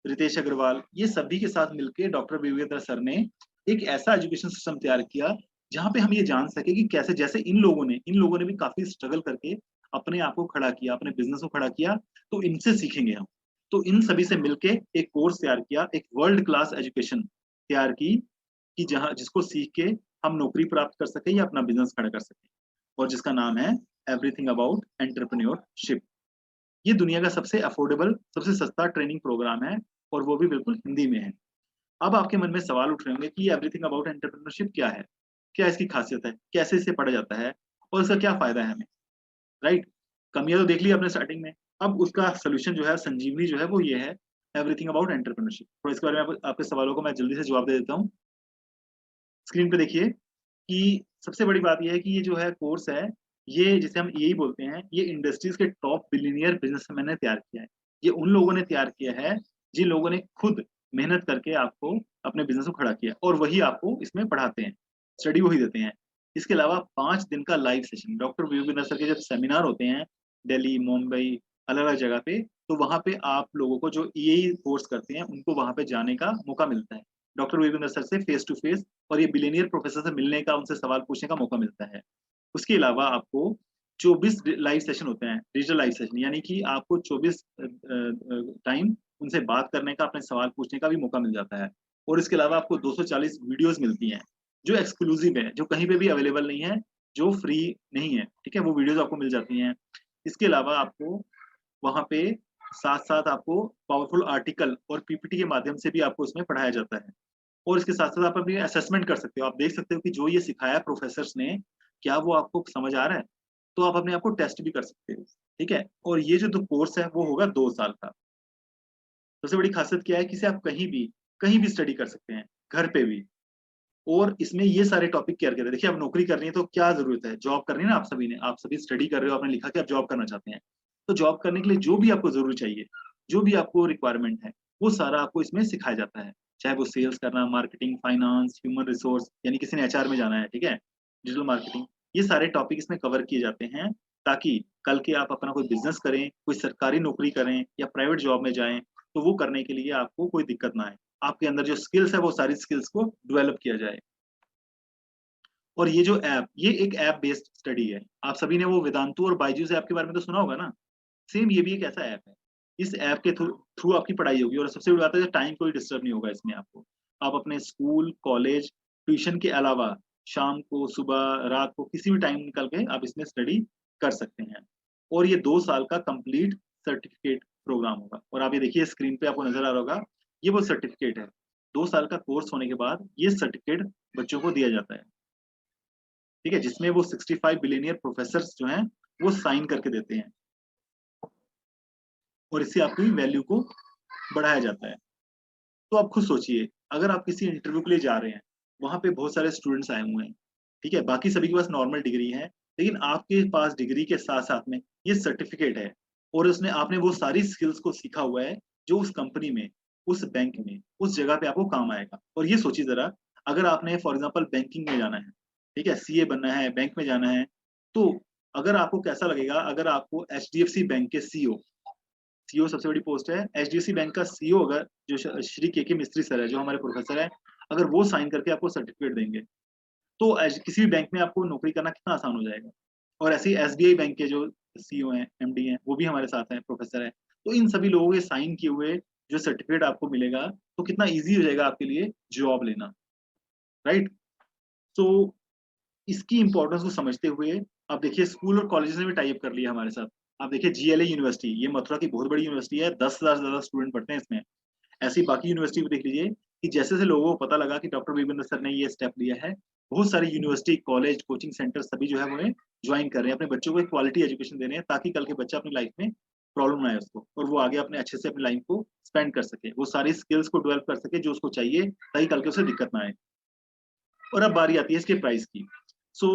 Speaker 1: रितेश अग्रवाल, ये सभी के साथ मिलके डॉक्टर विवेक सर ने एक ऐसा एजुकेशन सिस्टम तैयार किया, जहाँ पे हम ये जान सके कि कैसे जैसे इन लोगों ने भी काफ़ी स्ट्रगल करके अपने आप को खड़ा किया, अपने बिज़नेस को खड़ा किया, तो इनसे सीखेंगे हम। तो इन सभी से मिलके एक कोर्स तैयार किया, एक वर्ल्ड क्लास एजुकेशन तैयार की, कि जहाँ जिसको सीख के हम नौकरी प्राप्त कर सकें या अपना बिज़नेस खड़ा कर सकें और जिसका नाम है एवरीथिंग अबाउट एंटरप्रेन्योरशिप। ये दुनिया का सबसे अफोर्डेबल, सबसे सस्ता ट्रेनिंग प्रोग्राम है और वो भी बिल्कुल हिंदी में है। अब आपके मन में सवाल उठ रहे होंगे कि एवरीथिंग अबाउट एंटरप्रेन्योरशिप क्या है? क्या इसकी खासियत है? कैसे इसे पढ़ा जाता है? और इसका क्या फ़ायदा है हमें? राइट? कमियाँ तो देख ली आपने स्टार्टिंग में। अब उसका सॉल्यूशन जो है, संजीवनी जो है वो ये है एवरीथिंग अबाउट एंटरप्रेन्योरशिप। तो इसके बारे में आप आपके सवालों को मैं जल्दी से जवाब दे देता हूँ। स्क्रीन पे देखिए कि सबसे बड़ी बात ये है कि ये जो है कोर्स है, ये जिसे हम एआई बोलते हैं, ये इंडस्ट्रीज़ के टॉप बिलियनियर बिज़नेसमैन ने तैयार किया है। ये उन लोगों ने तैयार किया है, जिन लोगों ने खुद मेहनत करके आपको अपने बिज़नेस को खड़ा किया और वही आपको इसमें पढ़ाते हैं, स्टडी वही देते हैं। इसके अलावा 5 दिन का लाइव सेशन डॉक्टर विवेक सर के जब सेमिनार होते हैं, दिल्ली, मुंबई, अलग-अलग जगह पे, तो वहाँ पे आप लोगों को जो एआई कोर्स करते हैं, उनको वहाँ पे जाने का मौका मिलता है। डॉक्टर विवेक सर से फेस टू फेस और ये बिलियनियर प्रोफेसर से मिलने का, उनसे सवाल पूछने का मौका मिलता है। उसके अलावा आपको 24 लाइव सेशन होते हैं, डिजिटल लाइव सेशन यानी कि आपको 24 टाइम उनसे बात करने का, अपने सवाल पूछने का भी मौका मिल जाता है। और इसके अलावा आपको 240 वीडियोज़ मिलती हैं, जो एक्सक्लूसिव है, जो कहीं पे भी अवेलेबल नहीं है, जो फ्री नहीं है, ठीक है? वो वीडियोज़ आपको मिल जाती हैं। इसके अलावा आपको वहाँ पे साथ-साथ आपको पावरफुल आर्टिकल और पीपीटी के माध्यम से भी आपको इसमें पढ़ाया जाता है। और इसके साथ-साथ आप अपनी असेसमेंट कर सकते हो। आप देख सकते हो कि जो ये सिखाया प्रोफ़ेसर्स ने, क्या वो आपको समझ आ रहा है? तो आप अपने आप को टेस्ट भी कर सकते हो, ठीक है? और ये जो दो कोर्स है, वो होगा 2 साल का। सबसे बड़ी ख़ासियत क्या है कि इसे आप कहीं भी स्टडी कर सकते हैं, घर पे भी। और इसमें ये सारे टॉपिक कवर करे। देखिए, अब नौकरी करनी है तो क्या ज़रूरत है? जॉब करनी है ना आप सभी ने, आप सभी स्टडी कर रहे हो, आपने लिखा कि आप जॉब करना चाहते हैं। तो जॉब करने के लिए जो भी आपको ज़रूरी चाहिए, जो भी आपको रिक्वायरमेंट है, वो सारा आपको इसमें सिखाया जाता है। चाहे वो सेल्स करना, मार्केटिंग, फाइनेंस, ह्यूमन रिसोर्स यानी किसी ने एचआर में जाना है, ठीक है? डिजिटल मार्केटिंग, ये सारे टॉपिक इसमें कवर किए जाते हैं, ताकि कल के आप अपना कोई बिज़नेस करें, कोई सरकारी नौकरी करें या प्राइवेट जॉब में जाएँ, तो वो करने के लिए आपको कोई दिक्कत ना आए। आपके अंदर जो स्किल्स है, वो सारी स्किल्स को डेवलप किया जाए। और ये जो ऐप, ये एक ऐप बेस्ड स्टडी है। आप सभी ने वो वेदांतु और बायजूस ऐप के बारे में तो सुना होगा ना? सेम ये भी एक ऐसा ऐप है। इस ऐप के थ्रू थ्रू आपकी पढ़ाई होगी और सबसे बड़ी बात है, टाइम कोई डिस्टर्ब नहीं होगा इसमें आपको। आप अपने स्कूल, कॉलेज, ट्यूशन के अलावा शाम को, सुबह, रात को किसी भी टाइम निकाल के आप इसमें स्टडी कर सकते हैं। और ये 2 साल का कंप्लीट सर्टिफिकेट प्रोग्राम होगा। और आप ये देखिए स्क्रीन पे आपको नज़र आ रहा होगा, ये वो सर्टिफिकेट है। 2 साल का कोर्स होने के बाद ये सर्टिफिकेट बच्चों को दिया जाता है। ठीक है? जिसमें वो 65 बिलियनियर प्रोफेसर्स जो हैं, वो साइन करके देते हैं और इससे आपकी वैल्यू को बढ़ाया जाता है। तो आप खुद सोचिए, अगर आप किसी इंटरव्यू के लिए जा रहे हैं, वहाँ पे बहुत सारे स्टूडेंट्स आए हुए हैं, ठीक है? बाकी सभी के पास नॉर्मल डिग्री है, लेकिन आपके पास डिग्री के साथ-साथ में ये सर्टिफिकेट है और उसने आपने वो सारी स्किल्स को सीखा हुआ है, जो उस कंपनी में, उस बैंक में, उस जगह पे आपको काम आएगा। और ये सोचिए ज़रा, अगर आपने फॉर एग्ज़ाम्पल बैंकिंग में जाना है, ठीक है? सीए बनना है, बैंक में जाना है, तो अगर आपको कैसा लगेगा अगर आपको एचडीएफसी बैंक के सीईओ सबसे बड़ी पोस्ट है। एचडीएफसी बैंक का सीईओ अगर जो श्री के मिस्त्री सर है, जो हमारे प्रोफेसर हैं, अगर वो साइन करके आपको सर्टिफिकेट देंगे, तो किसी भी बैंक में आपको नौकरी करना कितना आसान हो जाएगा। और ऐसे ही एसबीआई बैंक के जो सीईओ हैं, एमडी हैं, वो भी हमारे साथ हैं, प्रोफेसर हैं। तो इन सभी लोगों के साइन किए हुए जो सर्टिफिकेट आपको मिलेगा, तो कितना ईज़ी हो जाएगा आपके लिए जॉब लेना, राइट? तो इसकी इम्पोर्टेंस को समझते हुए आप देखिए स्कूल और कॉलेजेस ने भी टाई अप कर लिया हमारे साथ। आप देखिए जीएलए यूनिवर्सिटी, ये मथुरा की बहुत बड़ी यूनिवर्सिटी है, 10,000 से ज़्यादा स्टूडेंट पढ़ते हैं इसमें। ऐसी बाकी यूनिवर्सिटी को देख लीजिए कि जैसे-जैसे लोगों को पता लगा कि डॉक्टर विपिन सर ने ये स्टेप लिया है, बहुत सारी यूनिवर्सिटी, कॉलेज, कोचिंग सेंटर सभी जो है वो उन्हें जॉइन कर रहे हैं। अपने बच्चों को एक क्वालिटी एजुकेशन दे रहे हैं ताकि कल के बच्चा अपनी लाइफ में प्रॉब्लम ना आए उसको और वो आगे अपने अच्छे से अपनी लाइफ को स्पेंड कर सके। वो सारी स्किल्स को डेवलप कर सके जो उसको चाहिए ताकि कल के उसे दिक्कत ना आए। और अब बारी आती है इसके प्राइस की। सो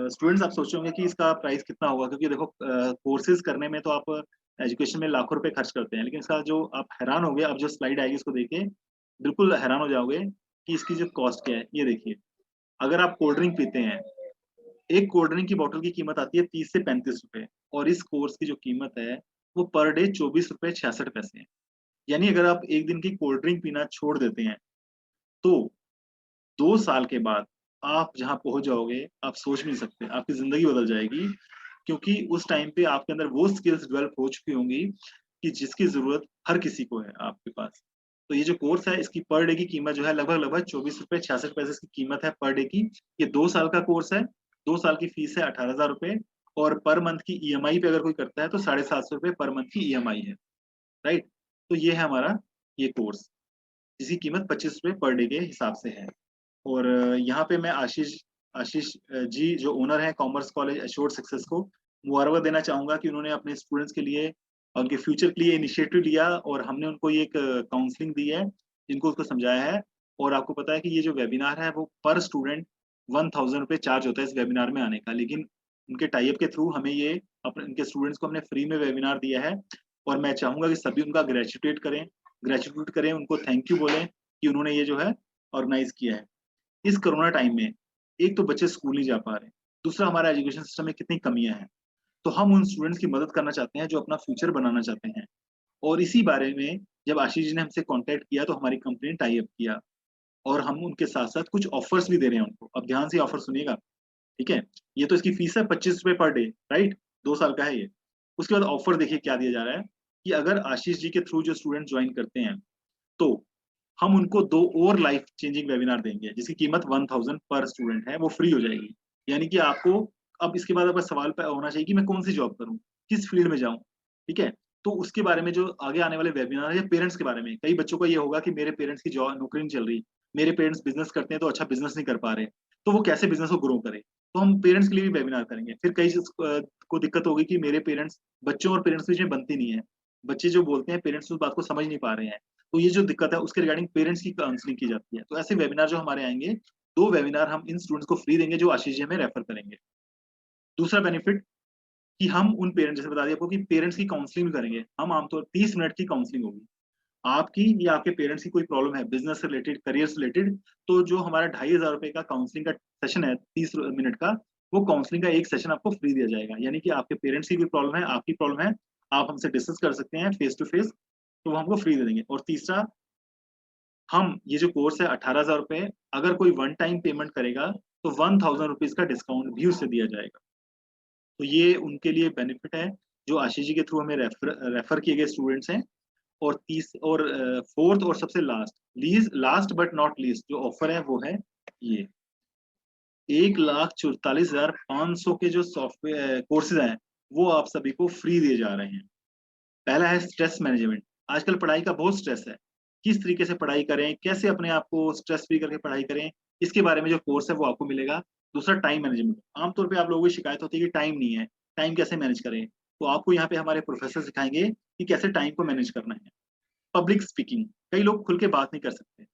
Speaker 1: स्टूडेंट्स आप सोच रहे होंगे कि इसका प्राइस कितना होगा क्योंकि देखो कोर्सेज़ करने में तो आप एजुकेशन में लाखों रुपए खर्च करते हैं, लेकिन इसका जो आप हैरान होंगे, अब जो स्लाइड आएगी इसको देख के बिल्कुल हैरान हो जाओगे कि इसकी जो कॉस्ट क्या है। ये देखिए, अगर आप कोल्ड ड्रिंक पीते हैं, एक कोल्ड ड्रिंक की बॉटल की कीमत आती है 30 से 35 रुपए और इस कोर्स की जो कीमत है, वो पर डे 24 रुपए 66 पैसे है। यानी अगर आप 1 दिन की कोल्ड ड्रिंक पीना छोड़ देते हैं, तो 2 साल के बाद आप जहाँ पहुँच जाओगे, आप सोच भी नहीं सकते, आपकी ज़िंदगी बदल जाएगी क्योंकि उस टाइम पे आपके अंदर वो स्किल्स डेवलप हो चुकी होंगी कि जिसकी ज़रूरत हर किसी को है आपके पास। तो ये जो कोर्स है इसकी पर डे की कीमत जो है लगभग-लगभग 24 रुपए 66 पैसे इसकी कीमत है पर डे की। ये 2 साल का कोर्स है, 2 साल की फीस है 18,000 रुपए और पर मंथ की ईएमआई पे अगर कोई करता है तो 750 रुपए पर मंथ की ईएमआई है, राइट? तो ये है हमारा ये कोर्स, जिसकी कीमत 25 रुपए पर डे के हिसाब से है। और यहाँ पे मैं आशीष आशीष जी जो ओनर हैं कॉमर्स कॉलेज एश्योर्ड सक्सेस को मुबारकबाद देना चाहूँगा कि उन्होंने अपने स्टूडेंट्स के लिए और उनके फ्यूचर के लिए इनिशिएटिव लिया और हमने उनको ये एक काउंसलिंग दी है, जिनको उसको समझाया है। और आपको पता है कि ये जो वेबिनार है वो पर स्टूडेंट 1000 रुपए चार्ज होता है इस वेबिनार में आने का। लेकिन उनके टाई अप के थ्रू हमें ये अपने उनके स्टूडेंट्स को हमने फ्री में वेबिनार दिया है और मैं चाहूँगा कि सभी उनका ग्रेटिट्यूड करें, उनको थैंक यू बोलें कि उन्होंने ये जो है ऑर्गनाइज़ किया है। इस कोरोना टाइम में एक तो बच्चे स्कूल नहीं जा पा रहे, दूसरा हमारा एजुकेशन सिस्टम में कितनी कमियाँ हैं। तो हम उन स्टूडेंट्स की मदद करना चाहते हैं जो अपना फ्यूचर बनाना चाहते हैं। और इसी बारे में जब आशीष जी ने हमसे कॉन्टैक्ट किया तो हमारी कंपनी ने टाई अप किया और हम उनके साथ-साथ कुछ ऑफर्स भी दे रहे हैं उनको। अब ध्यान से ऑफर सुनिएगा, ठीक है? ये तो इसकी फीस है 25 रुपए पर डे, राइट? 2 साल का है ये। उसके बाद ऑफर देखिए क्या दिया जा रहा है कि अगर आशीष जी के थ्रू जो स्टूडेंट जॉइन करते हैं, तो हम उनको 2 और लाइफ चेंजिंग वेबिनार देंगे जिसकी कीमत 1000 पर स्टूडेंट है, वो फ्री हो जाएगी। यानी कि आपको अब इसके बाद आपका सवाल होना चाहिए कि मैं कौन सी जॉब करूँ, किस फील्ड में जाऊँ, ठीक है? तो उसके बारे में जो आगे आने वाले वेबिनार है, या पेरेंट्स के बारे में, कई बच्चों को ये होगा कि मेरे पेरेंट्स की जॉब नौकरी नहीं चल रही, मेरे पेरेंट्स बिजनेस करते हैं तो अच्छा बिजनेस नहीं कर पा रहे, तो वो कैसे बिजनेस को ग्रो करें। तो हम पेरेंट्स के लिए भी वेबिनार करेंगे। फिर कई को दिक्कत होगी कि मेरे पेरेंट्स, बच्चों और पेरेंट्स के बीच में बनती नहीं है, बच्चे जो बोलते हैं पेरेंट्स उस बात को समझ नहीं पा रहे हैं, तो ये जो दिक्कत है उसके रिगार्डिंग पेरेंट्स की काउंसलिंग की जाती है। तो ऐसे वेबिनार जो हमारे आएंगे, 2 वेबिनार हम इन स्टूडेंट्स को फ्री देंगे जो आशीष जी हमें रेफर करेंगे। दूसरा बेनिफिट कि हम उन पेरेंट्स, जैसे बता दिया आपको कि पेरेंट्स की काउंसलिंग भी करेंगे। हम आमतौर 30 मिनट की काउंसलिंग होगी। आपकी या आपके पेरेंट्स की कोई प्रॉब्लम है बिजनेस से रिलेटेड, करियर से रिलेटेड, तो जो हमारा 2500 का काउंसलिंग का सेशन है 30 मिनट का, वो काउंसलिंग का एक सेशन आपको फ्री दिया जाएगा। यानी कि आपके पेरेंट्स की कोई प्रॉब्लम है, आपकी प्रॉब्लम है, आप हमसे डिस्कस कर सकते हैं फेस टू फेस, तो वो हमको फ्री दे देंगे। और तीसरा, हम ये जो कोर्स है 18,000 अगर कोई वन टाइम पेमेंट करेगा तो 1000 का डिस्काउंट भी उससे दिया जाएगा। तो ये उनके लिए बेनिफिट है जो आशीष जी के थ्रू हमें रेफर किए गए स्टूडेंट्स हैं। और फोर्थ और सबसे लास्ट बट नॉट लीस्ट जो ऑफर है वो है ये 1,44,500 के जो सॉफ्टवेयर कोर्सेज हैं वो आप सभी को फ्री दिए जा रहे हैं। पहला है स्ट्रेस मैनेजमेंट। आजकल पढ़ाई का बहुत स्ट्रेस है, किस तरीके से पढ़ाई करें, कैसे अपने आप को स्ट्रेस फ्री करके पढ़ाई करें, इसके बारे में जो कोर्स है वो आपको मिलेगा। दूसरा टाइम मैनेजमेंट। आमतौर पे आप लोगों की शिकायत होती है कि टाइम नहीं है, टाइम कैसे मैनेज करें, तो आपको यहाँ पे हमारे प्रोफेसर सिखाएंगे कि कैसे टाइम को मैनेज करना है। पब्लिक स्पीकिंग, कई लोग खुल के बात नहीं कर सकते,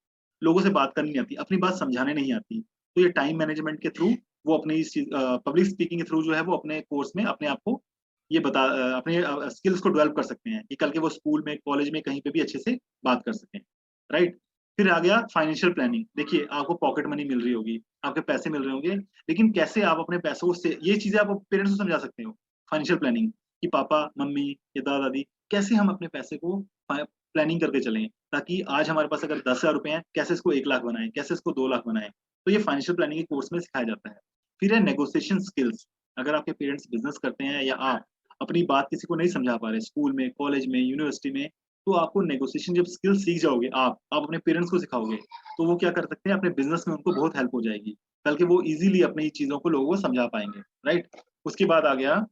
Speaker 1: लोगों से बात करनी नहीं आती, अपनी बात समझाने नहीं आती, तो ये टाइम मैनेजमेंट के थ्रू वो अपनी इस चीज पब्लिक स्पीकिंग के थ्रू जो है वो अपने कोर्स में अपने आप को ये अपने स्किल्स को डेवलप कर सकते हैं कि कल के वो स्कूल में, कॉलेज में, कहीं पे भी अच्छे से बात कर सकें, राइट। फिर आ गया फाइनेंशियल प्लानिंग। देखिए आपको पॉकेट मनी मिल रही होगी, आपके पैसे मिल रहे होंगे, लेकिन कैसे आप अपने पैसों से, ये चीजें आप पेरेंट्स को समझा सकते हो। फाइनेंशियल प्लानिंग कि पापा मम्मी या दादा दादी कैसे हम अपने पैसे को प्लानिंग करके चलें, ताकि आज हमारे पास अगर 10,000 रुपए हैं, कैसे इसको 1 लाख बनाएं, कैसे इसको 2 लाख बनाएं। तो ये फाइनेंशियल प्लानिंग के कोर्स में सिखाया जाता है। फिर है नेगोशिएशन स्किल्स। अगर आपके पेरेंट्स बिजनेस करते हैं या आप अपनी बात किसी को नहीं समझा पा रहे स्कूल में, कॉलेज में, यूनिवर्सिटी में, तो आपको नेगोशिएशन जब स्किल सीख जाओगे, आप अपने पेरेंट्स को सिखाओगे, तो वो क्या कर सकते हैं, अपने बिजनेस में उनको बहुत हेल्प हो जाएगी, कल के वो इजीली अपनी चीजों को लोगों को समझा पाएंगे, राइट। उसके बाद आ गया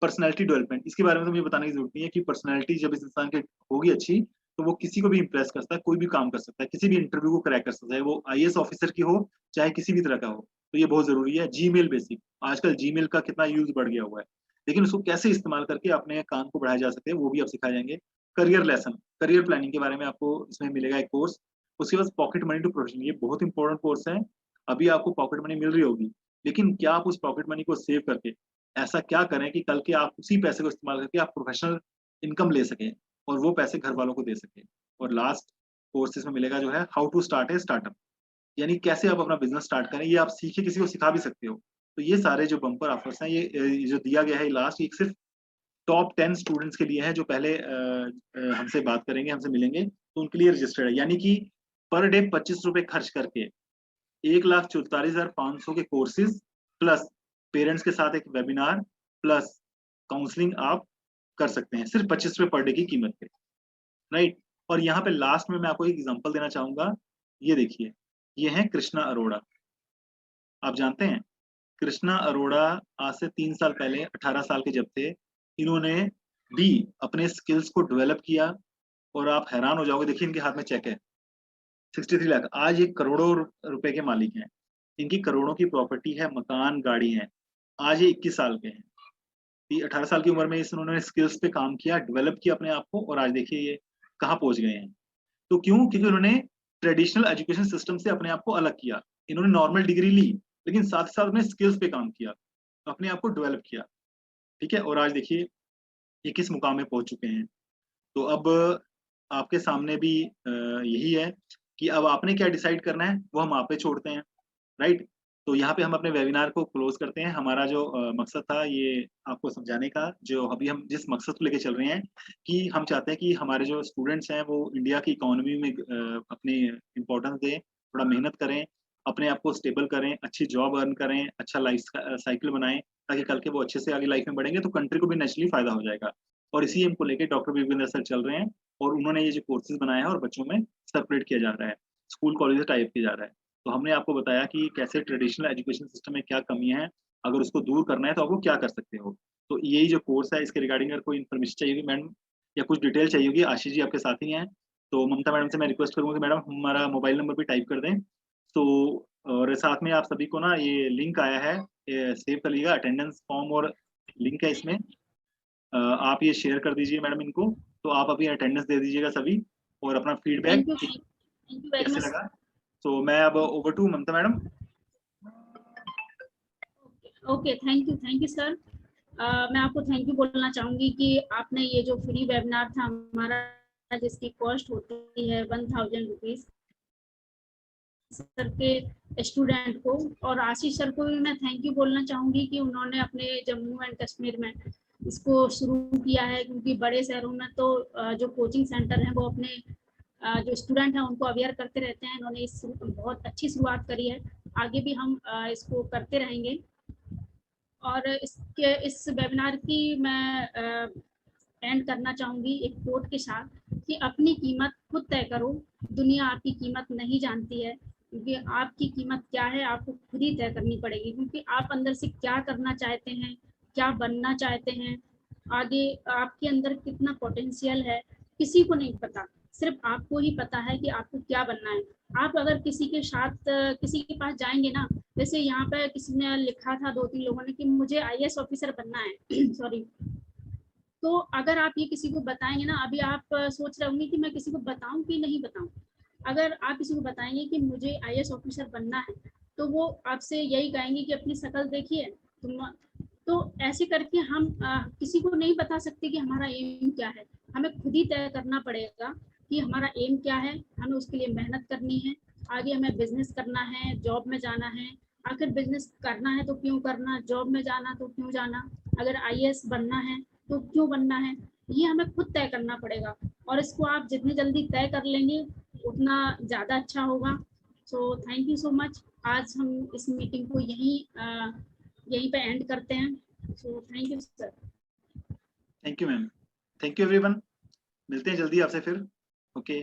Speaker 1: पर्सनैलिटी डेवलपमेंट। इसके बारे में तो मुझे बताने की जरूरत नहीं है कि पर्सनैलिटी जब इस इंसान की होगी अच्छी, तो वो किसी को भी इंप्रेस कर सकता है, कोई भी काम कर सकता है, किसी भी इंटरव्यू को क्रैक कर सकता है, वो आईएएस ऑफिसर की हो चाहे किसी भी तरह का हो। तो ये बहुत जरूरी है। जीमेल बेसिक, आजकल जीमेल का कितना यूज बढ़ गया हुआ है, लेकिन उसको कैसे इस्तेमाल करके अपने काम को बढ़ाया जा सके वो भी आप सिखाए जाएंगे। करियर लेसन, करियर प्लानिंग के बारे में आपको इसमें मिलेगा एक कोर्स। उसके बाद पॉकेट मनी टू प्रोफेशन, ये बहुत इंपॉर्टेंट कोर्स है। अभी आपको पॉकेट मनी मिल रही होगी, लेकिन क्या आप उस पॉकेट मनी को सेव करके ऐसा क्या करें कि कल के आप उसी पैसे को इस्तेमाल करके आप प्रोफेशनल इनकम ले सकें और वो पैसे घर वालों को दे सकें। और लास्ट कोर्स इसमें मिलेगा जो है how to start a startup, यानी कैसे आप अपना बिजनेस स्टार्ट करें, ये आप सीखे किसी को सिखा भी सकते हो। तो ये सारे जो बम्पर ऑफर्स हैं, ये जो दिया गया है लास्ट, ये सिर्फ टॉप 10 स्टूडेंट्स के लिए है जो पहले हमसे बात करेंगे, हमसे मिलेंगे, तो उनके लिए रजिस्टर्ड है। यानी कि पर डे 25 रुपए खर्च करके 1,44,500 के कोर्सेज प्लस पेरेंट्स के साथ एक वेबिनार प्लस काउंसलिंग आप कर सकते हैं सिर्फ 25 रुपए पर डे की कीमत पे, राइट। और यहाँ पे लास्ट में मैं आपको एक एग्जांपल देना चाहूंगा। ये देखिए, ये है कृष्णा अरोड़ा। आप जानते हैं कृष्णा अरोड़ा आज से 3 साल पहले 18 साल के जब थे, इन्होंने भी अपने स्किल्स को डेवलप किया और आप हैरान हो जाओगे। देखिए इनके हाथ में चेक है 63 लाख। आज ये करोड़ों रुपए के मालिक हैं, इनकी करोड़ों की प्रॉपर्टी है, मकान, गाड़ी है। आज ये 21 साल के हैं। 18 साल की उम्र में इन्होंने स्किल्स पे काम किया, डेवलप किया अपने आप को, और आज देखिए ये कहाँ पहुंच गए हैं। तो क्यों? क्योंकि उन्होंने ट्रेडिशनल एजुकेशन सिस्टम से अपने आप को अलग किया। इन्होंने नॉर्मल डिग्री ली, लेकिन साथ ही साथ में स्किल्स पे काम किया, अपने आप को डेवलप किया, ठीक है। और आज देखिए ये किस मुकाम में पहुंच चुके हैं। तो अब आपके सामने भी यही है कि अब आपने क्या डिसाइड करना है, वो हम आप पे छोड़ते हैं, राइट। तो यहाँ पे हम अपने वेबिनार को क्लोज करते हैं। हमारा जो मकसद था ये आपको समझाने का, जो अभी हम जिस मकसद को लेके चल रहे हैं, कि हम चाहते हैं कि हमारे जो स्टूडेंट्स हैं वो इंडिया की इकोनॉमी में अपनी इम्पोर्टेंस दें, थोड़ा मेहनत करें, अपने आप को स्टेबल करें, अच्छी जॉब अर्न करें, अच्छा लाइफ साइकिल बनाएं, ताकि कल के वो अच्छे से आगे लाइफ में बढ़ेंगे तो कंट्री को भी नेचुरली फायदा हो जाएगा। और इसी एम को लेके डॉक्टर विपिन सर चल रहे हैं। और उन्होंने ये जो कोर्सेज बनाया है और बच्चों में सर्कुलेट किया जा रहा है, स्कूल कॉलेज से टाइप किया जा रहा है। तो हमने आपको बताया कि कैसे ट्रेडिशनल एजुकेशन सिस्टम में क्या कमियाँ हैं, अगर उसको दूर करना है तो आप वो क्या कर सकते हो। तो यही जो कोर्स है इसके रिगार्डिंग अगर कोई इन्फॉर्मेशन चाहिए होगी मैडम या कुछ डिटेल चाहिए होगी, आशीष जी आपके साथ ही हैं, तो ममता मैडम से मैं रिक्वेस्ट करूँगा कि मैडम हमारा मोबाइल नंबर भी टाइप कर दें। तो और साथ में आप सभी को ना ये लिंक आया है, सेव कर लीजिएगा, अटेंडेंस फॉर्म और लिंक है इसमें। आप ये शेयर कर दीजिए मैडम इनको, तो आप अभी अटेंडेंस दे दीजिएगा सभी और अपना फीडबैक
Speaker 2: थैंक यू वेरी
Speaker 1: कैसे
Speaker 2: मच।
Speaker 1: लगा। तो मैं अब over to Mamta madam.
Speaker 2: Okay, thank you sir. मैं आपको थैंक यू बोलना चाहूंगी कि आपने ये जो फ्री वेबिनार था हमारा, जिसकी कॉस्ट होती है 1000 रुपीज सर के स्टूडेंट को, और आशीष सर को भी मैं थैंक यू बोलना चाहूंगी कि उन्होंने अपने जम्मू एंड कश्मीर में इसको शुरू किया है, क्योंकि बड़े शहरों में तो जो कोचिंग सेंटर हैं वो अपने जो स्टूडेंट हैं उनको अवेयर करते रहते हैं। इन्होंने इस बहुत अच्छी शुरुआत करी है, आगे भी हम इसको करते रहेंगे। और इस वेबिनार की मैं एंड करना चाहूंगी एक कोट के साथ कि अपनी कीमत खुद तय करो, दुनिया आपकी कीमत नहीं जानती है, क्योंकि आपकी कीमत क्या है आपको खुद ही तय करनी पड़ेगी, क्योंकि आप अंदर से क्या करना चाहते हैं, क्या बनना चाहते हैं, आगे आपके अंदर कितना पोटेंशियल है, किसी को नहीं पता, सिर्फ आपको ही पता है कि आपको क्या बनना है। आप अगर किसी के साथ किसी के पास जाएंगे ना, जैसे यहाँ पे किसी ने लिखा था 2-3 लोगों ने कि मुझे आईएएस ऑफिसर बनना है सॉरी, तो अगर आप ये किसी को बताएंगे ना, अभी आप सोच रहे होंगे कि मैं किसी को बताऊं कि नहीं बताऊं, अगर आप किसी को बताएंगे कि मुझे आईएएस ऑफिसर बनना है, तो वो आपसे यही कहेंगे कि अपनी शक्ल देखिए तुम। तो ऐसे करके हम किसी को नहीं बता सकते कि हमारा एम क्या है, हमें खुद ही तय करना पड़ेगा कि हमारा एम क्या है, हमें उसके लिए मेहनत करनी है, आगे हमें बिजनेस करना है, जॉब में जाना है, आखिर बिजनेस करना है तो क्यों करना, जॉब में जाना तो क्यों जाना, अगर आईएएस बनना है तो क्यों बनना है, ये हमें खुद तय करना पड़ेगा। और इसको आप जितनी जल्दी तय कर लेंगे उतना ज़्यादा अच्छा होगा। So thank you so much. आज हम इस मीटिंग को यहीं पे एंड करते हैं। So thank you sir.
Speaker 1: Thank you ma'am, thank you everyone, मिलते हैं जल्दी आपसे फिर। ओके।